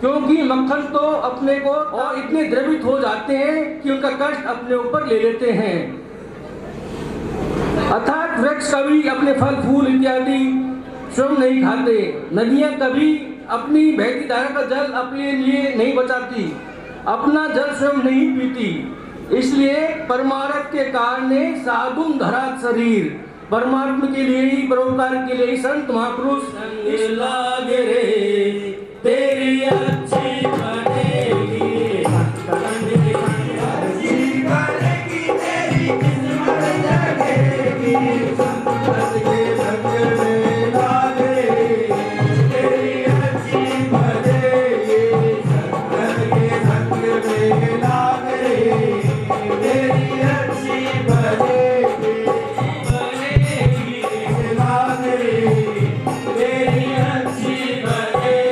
क्योंकि मक्खन तो अपने को और इतने द्रवित हो जाते हैं कि उनका कष्ट अपने ऊपर ले लेते हैं। अर्थात वृक्ष कभी अपने फल फूल इत्यादि स्वयं नहीं खाते, नदियां कभी अपनी बहती धारा का जल अपने लिए नहीं बचाती, अपना जल स्वयं नहीं पीती। इसलिए परमार्थ के कारण साधुम धरात शरीर, परमात्मा के लिए ही, परोपकार के लिए ही संत महापुरुष लागे रे तेरी अच्छी बनेगी, अच्छी बनेगी तेरी किस्मत जगेगी, संत के संग में लागे तेरी अच्छी बनेगी, संत के संग में लागे तेरी अच्छी बनेगी, बनेगी लागे तेरी अच्छी बनेगी।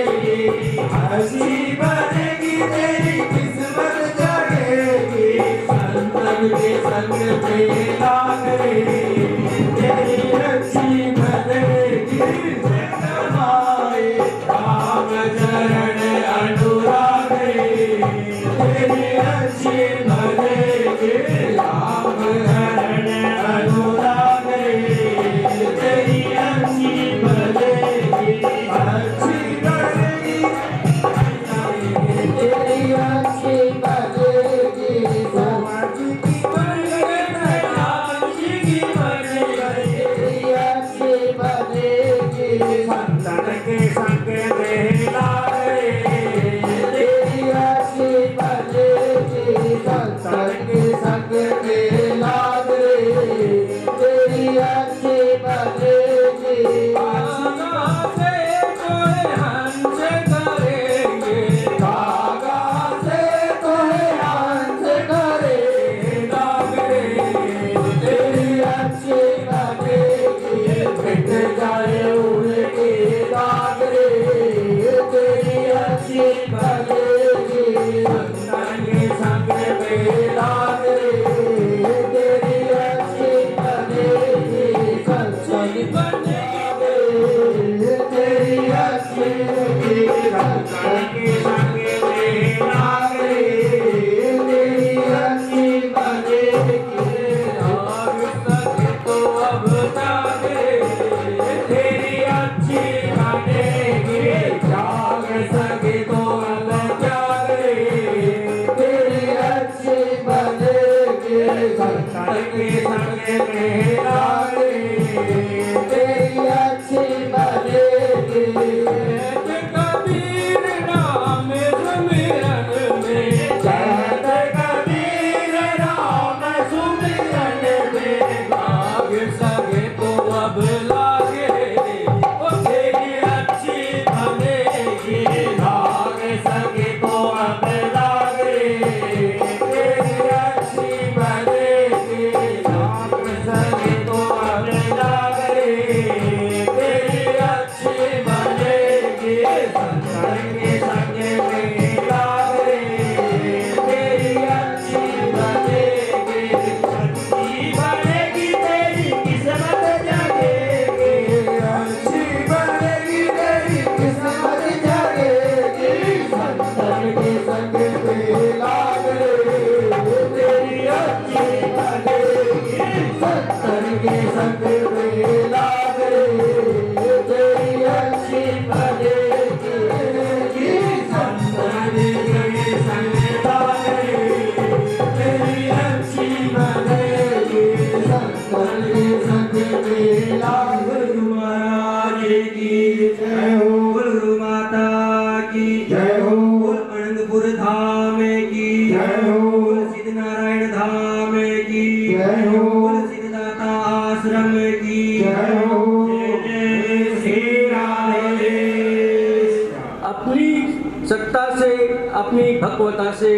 अपनी भगवता से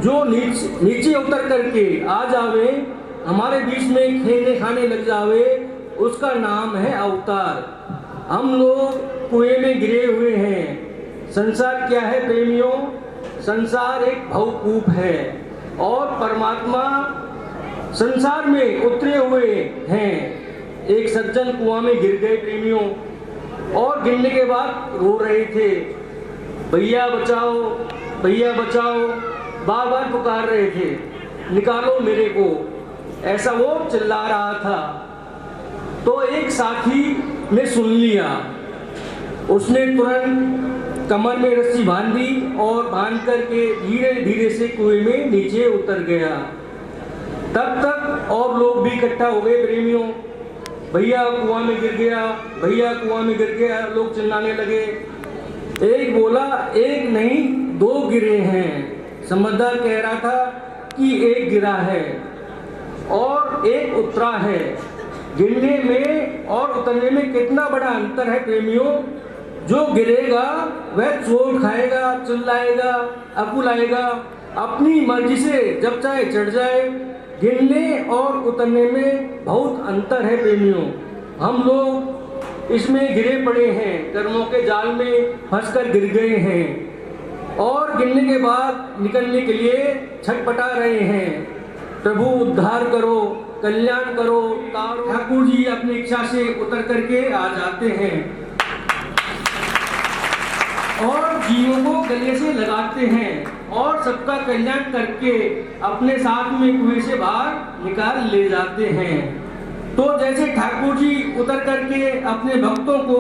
जो नीचे उतर करके आ जावे, हमारे बीच में खेलने खाने लग जावे, उसका नाम है अवतार। हम लोग कुएं में गिरे हुए हैं। संसार क्या है प्रेमियों? संसार एक भवकूप है और परमात्मा संसार में उतरे हुए हैं। एक सज्जन कुआं में गिर गए प्रेमियों, और गिरने के बाद रो रहे थे, भैया बचाओ, भैया बचाओ, बार बार पुकार रहे थे, निकालो मेरे को, ऐसा वो चिल्ला रहा था। तो एक साथी ने सुन लिया, उसने तुरंत कमर में रस्सी बांधी और बांध करके धीरे धीरे से कुएं में नीचे उतर गया। तब तक और लोग भी इकट्ठा हो गए प्रेमियों, भैया कुआं में गिर गया, भैया कुआं में गिर गया, लोग चिल्लाने लगे। एक बोला, एक नहीं दो गिरे हैं। समझदार कह रहा था कि एक गिरा है और एक उतरा है। गिरने में और उतरने में कितना बड़ा अंतर है प्रेमियों। जो गिरेगा वह चोट खाएगा, चिल्लाएगा, अकुलाएगा, अपनी मर्जी से जब चाहे चढ़ जाए। गिरने और उतरने में बहुत अंतर है प्रेमियों। हम लोग इसमें गिरे पड़े हैं, कर्मों के जाल में फंसकर गिर गए हैं और गिरने के बाद निकलने के लिए छटपटा रहे हैं। प्रभु उद्धार करो, कल्याण करो। ठाकुर जी अपनी इच्छा से उतर करके आ जाते हैं और जीवों को गले से लगाते हैं और सबका कल्याण करके अपने साथ में कुएं से बाहर निकाल ले जाते हैं। तो जैसे ठाकुर जी उतर करके अपने भक्तों को,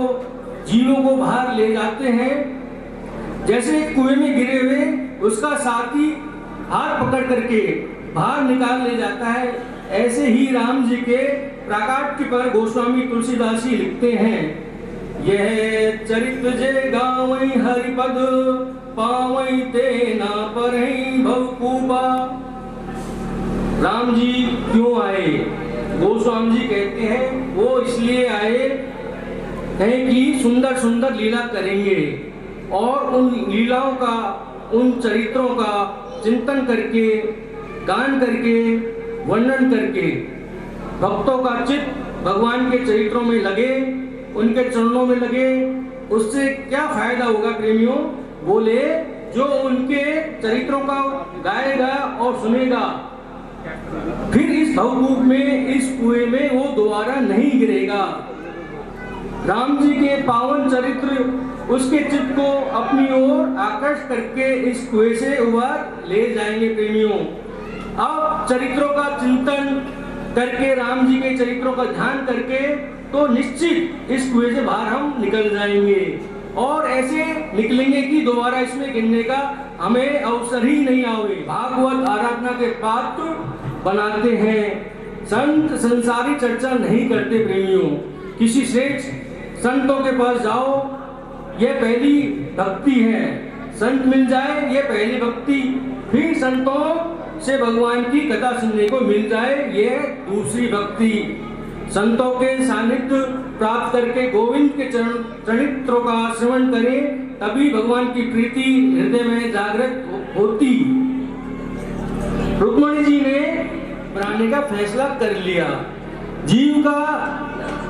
जीवों को बाहर ले जाते हैं, जैसे कुएं में गिरे हुए उसका साथी हाथ पकड़ करके बाहर निकाल ले जाता है, ऐसे ही राम जी के प्राकाट्य पर गोस्वामी तुलसीदास जी लिखते हैं, यह चरित्र जे गावई हरिपद पावई ते ना परहि भवकूपा। राम जी क्यों आए? गोस्वामी जी कहते हैं वो इसलिए आए हैं कि सुंदर सुंदर लीला करेंगे और उन लीलाओं का, उन चरित्रों का चिंतन करके, गान करके, वर्णन करके भक्तों का चित्त भगवान के चरित्रों में लगे, उनके चरणों में लगे। उससे क्या फायदा होगा प्रेमियों? बोले जो उनके चरित्रों का गाएगा और सुनेगा, फिर इस भवकूप में, इस कुएं में वो दोबारा नहीं गिरेगा। राम जी के पावन चरित्र उसके चित्त को अपनी ओर आकर्षित करके इस कुएं से उबार ले जाएंगे प्रेमियों। अब चरित्रों का चिंतन करके, राम जी के चरित्रों का ध्यान करके, तो निश्चित इस कुएं से बाहर हम निकल जाएंगे और ऐसे निकलेंगे कि दोबारा इसमें गिरने का हमें अवसर ही नहीं आवे। भागवत आराधना के पात्र बनाते हैं, संत संसारी चर्चा नहीं करते प्रेमियों। किसी श्रेष्ठ संतों के पास जाओ, यह पहली भक्ति है। संत मिल जाए, यह पहली भक्ति। फिर संतों से भगवान की कथा सुनने को मिल जाए, यह दूसरी भक्ति। संतों के सानिध्य प्राप्त करके गोविंद के चरित्रों का श्रवण करें, तभी भगवान की प्रीति हृदय में जागृत होती। रुक्मणी जी ने बनाने का फैसला कर लिया। जीव का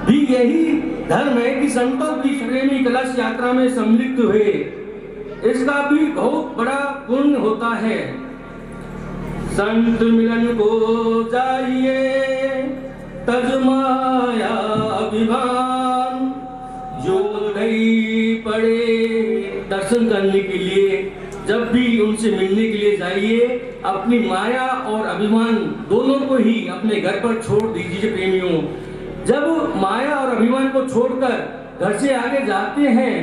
भी यही धर्म है कि संतों की प्रेमी कलश यात्रा में सम्मिलित हुए, इसका भी बहुत बड़ा पुण्य होता है। संत मिलन को चाहिए तज माया अभिमान, जो नहीं पड़े दर्शन करने के लिए, जब भी उनसे मिलने के लिए जाइए, अपनी माया और अभिमान दोनों को ही अपने घर पर छोड़ दीजिए प्रेमियों। जब माया और अभिमान को छोड़कर घर से आगे जाते हैं,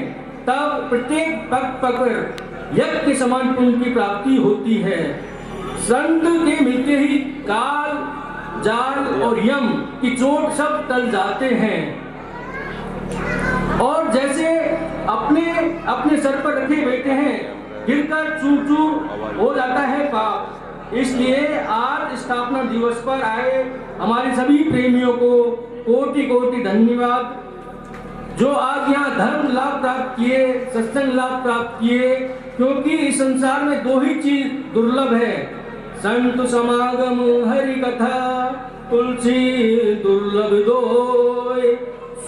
तब प्रत्येक पग पर यज्ञ के समान पुण्य की प्राप्ति होती है। संत के मिलते ही काल, जाल और यम की चोट सब टल जाते हैं और जैसे अपने सर पर रखे बैठे हैं, गिरकर चूर चूर हो जाता है पाप। इसलिए आज स्थापना दिवस पर आए हमारे सभी प्रेमियों को कोटि कोटि धन्यवाद, जो आज यहाँ धर्म लाभ प्राप्त किए, सत्संग लाभ प्राप्त किए। क्योंकि इस संसार में दो ही चीज दुर्लभ है, संत समागम हरि कथा, तुलसी दुर्लभ दोय,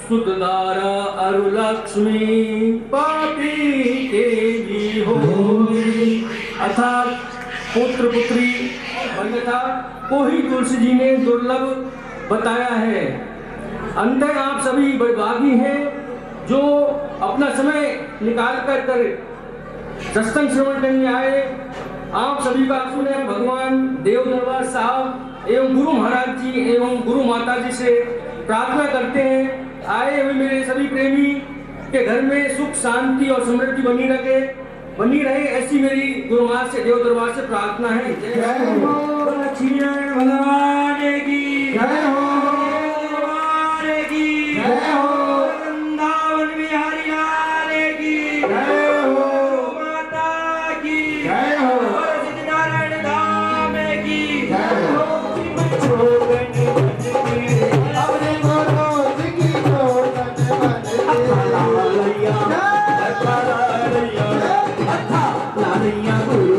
सुतदारा अरु लक्ष्मी पापी के भी हो। अर्थात पुत्र पुत्री अन्यथा को ही तुलसी जी ने दुर्लभ बताया है। अंत आप सभी बड़भागी हैं जो अपना समय निकाल कर सत्संग श्रवण करने आए। आप सभी का सुने भगवान देव दरबार साहब एवं गुरु महाराज जी एवं गुरु माता जी से प्रार्थना करते हैं, आए हुए मेरे सभी प्रेमी के घर में सुख शांति और समृद्धि बनी रहे, ऐसी मेरी गुरु माता से देव दरबार से प्रार्थना है। जय हो लक्ष्मीनारायण भगवान की जय हो, भगवान की जय हो, वृंदावन बिहारी लाल की जय हो, माता की जय हो, सत्यनारायण धाम की जय हो। अपने मनोज की गुरु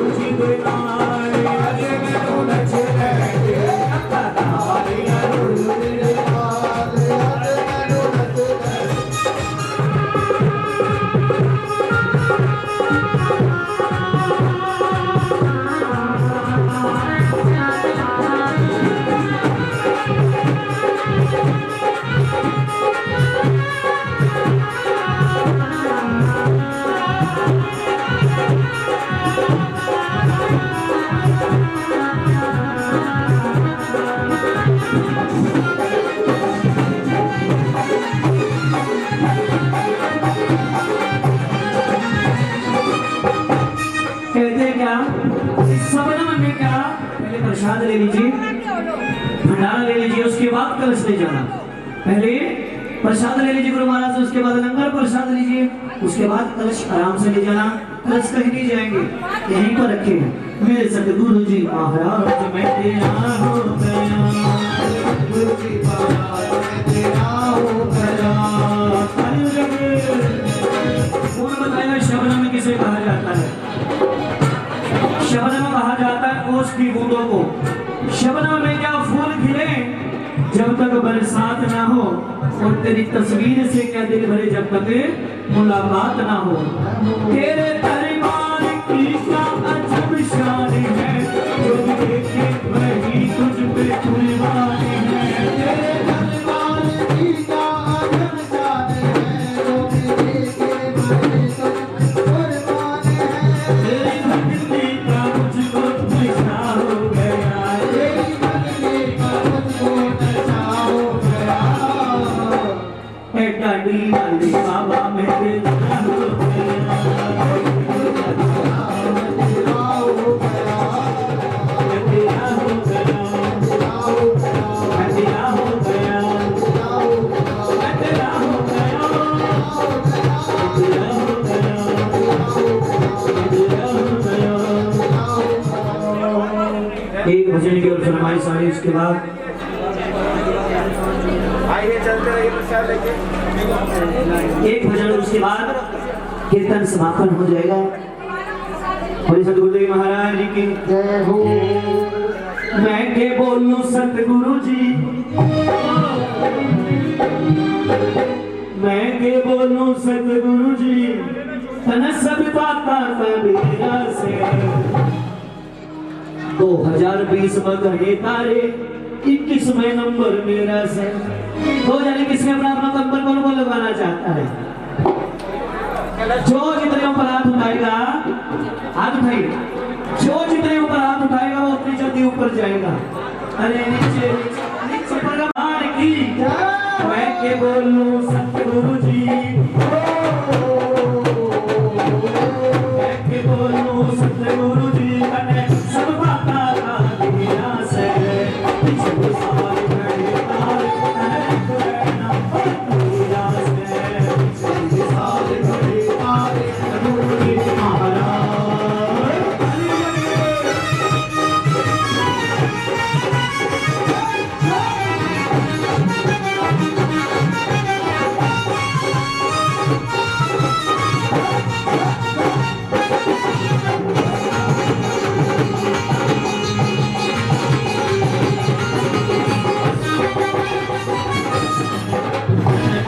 जी प्रसाद ले लीजिए, भंडारा ले लीजिए, उसके बाद कलश ले जाना। पहले प्रसाद ले लीजिए गुरु महाराज से, उसके बाद लंगर प्रसाद लीजिए, उसके बाद कलश आराम से ले जाना। कलश कहीं नहीं जाएंगे, यहीं पर रखे मेरे सतगुरु जी महाराज मैं तेरा हो गया, गुरु जी महाराज मैं तेरा हो गया। बताया शबनम में किसे कहा जाता है? शबनम कहा जाता है ओस की बूंदों को। शबनम में क्या फूल खिले जब तक बरसात ना हो, और तेरी तस्वीर से क्या दिल भरे जब तक मुलाकात ना हो। तेरे दरबार की क्या अजब शान है, जो देखे वही तुझ पे कुर्बान है। तेरे दरबार की क्या अजब शान है, जो देखे वही अरे बाबा मैं तेरा हो गया, तेरा हो गया, मैं तेरा हो गया, मैं तेरा हो गया, मैं तेरा हो गया, एक भजन की और फरमाइश सारी, उसके बाद आइए चलते रहिए प्रसाद लेके। एक भजन और उसके बाद कीर्तन समापन हो जाएगा। बोले सतगुरुदेव महाराज की जय हो। मैं के बोलूं सतगुरु जी, मैं के बोलूं सतगुरु जी, तन सब पाता तबीरा से 2020 में गए तारे 21वें नंबर मेरा से। तो जाने किसने अपना अपना कंबल कौन को लगाना चाहता है? जो जितने ऊपर हाथ उठाएगा, हाथ उठाइए, जो जितने ऊपर हाथ उठाएगा वो उतनी जल्दी ऊपर जाएगा। अरे नीचे नीचे भगवान की मैं के बोलूं सतगुरु जी, मैं के बोलूं सतगुरु जी, कने सब बाता का दिया से सब सारे बड़े तारे ना दिया से सब सारे बड़े तारे महाराज।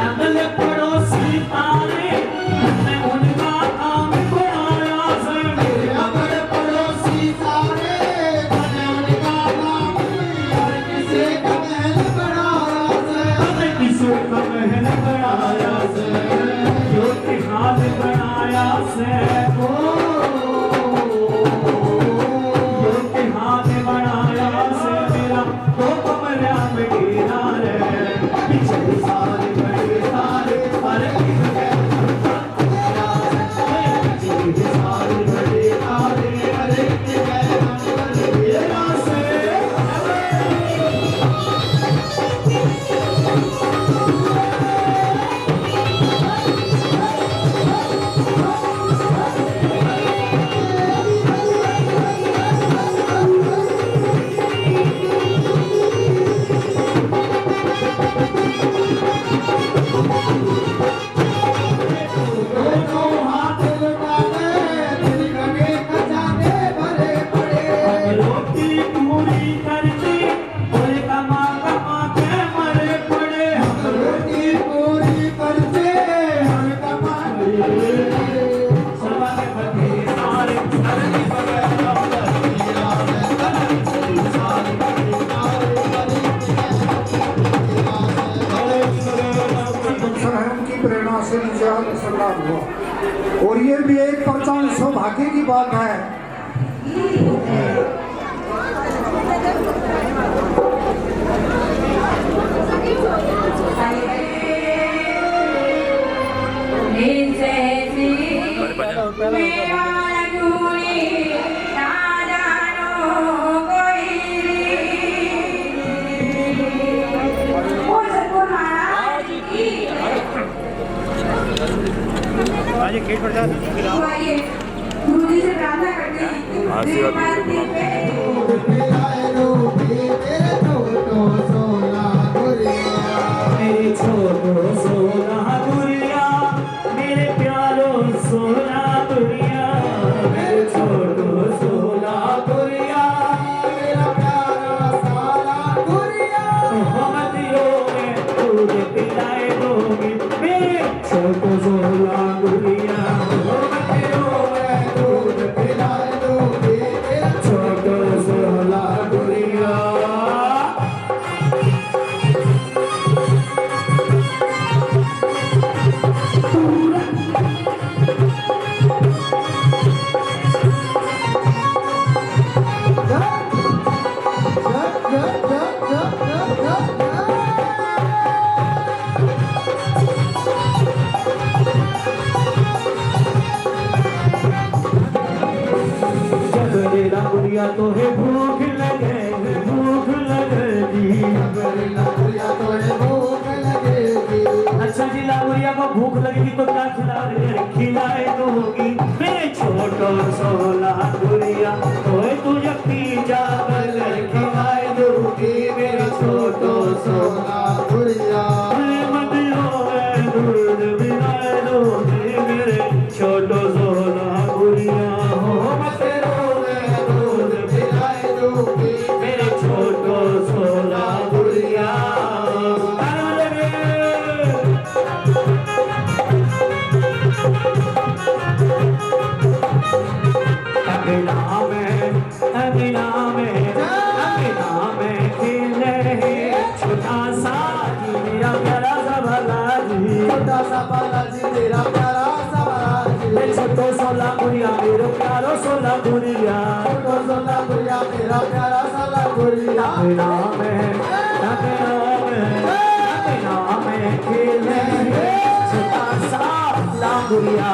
अगले पड़ोसी तारे मैं उनका काम बनाया से, अगर पड़ोसी सारे मैंने उनका नाम हर किसी का महल बनाया से, मैंने किसी का महल बनाया से, जो हाल बनाया से, जो हाल बनाया से, मेरा तो कमरा में गिरा रे पीछे सारे बड़े तारे सारे सारे बड़े तारे अरे मेरा से। दोनों हाथ लुटाने तेरी गले खजाने भरे पड़े, रोटी पूरी करती और कमा कमा के मरे पड़े। रोटी पूरी करते हम कमाने, सबा के बदे सारे अरली बगैर सर है उनकी प्रेरणा से मुझे आज संलाप हुआ, और ये भी एक परचान सौभाग्य की बात है। गुरुजी से प्रार्थना करते हैं। तेरे छोटो सोना गुरिया, मेरे छोटो सोना गुरिया, मेरे प्यारो सोना गुरिया, मेरे छोटो सोना गुरिया, मेरा प्यारा साला गुरिया, मोहम्मदियों में दूध पिलाए दोगे मेरे छोटो सोना गुरिया, मोहम्मदियों में दूध पिलाए दोगे तेरा छोटो सोना गुरिया। गुड़िया तो है भूख लगेगी मेरी लाउरिया तो है भूख लगेगी। अच्छा जी लाउरिया को भूख लगेगी तो क्या खिलाए दोगी मेरे छोटो सोला गुड़िया तो तुझे पिज्जा बर्गर खिलाए दोगी मेरे छोटो सोना गुड़िया दूध पिलाए दोगी मेरे छोटो सोला गुड़िया हो मत रोवे दूध पिलाए दूंगी मेरे छोटो सोला गुड़िया छोटा सा मेरा प्यारा सा बालाजी छोटा सा बालाजी तेरा प्यारा सा बालाजी छोटो सोला गुड़िया मेरो प्यारो सोला गुड़िया छोटो सोला गुड़िया मेरा प्यारा सा गुड़िया नाम खेले छोटा सा गुड़िया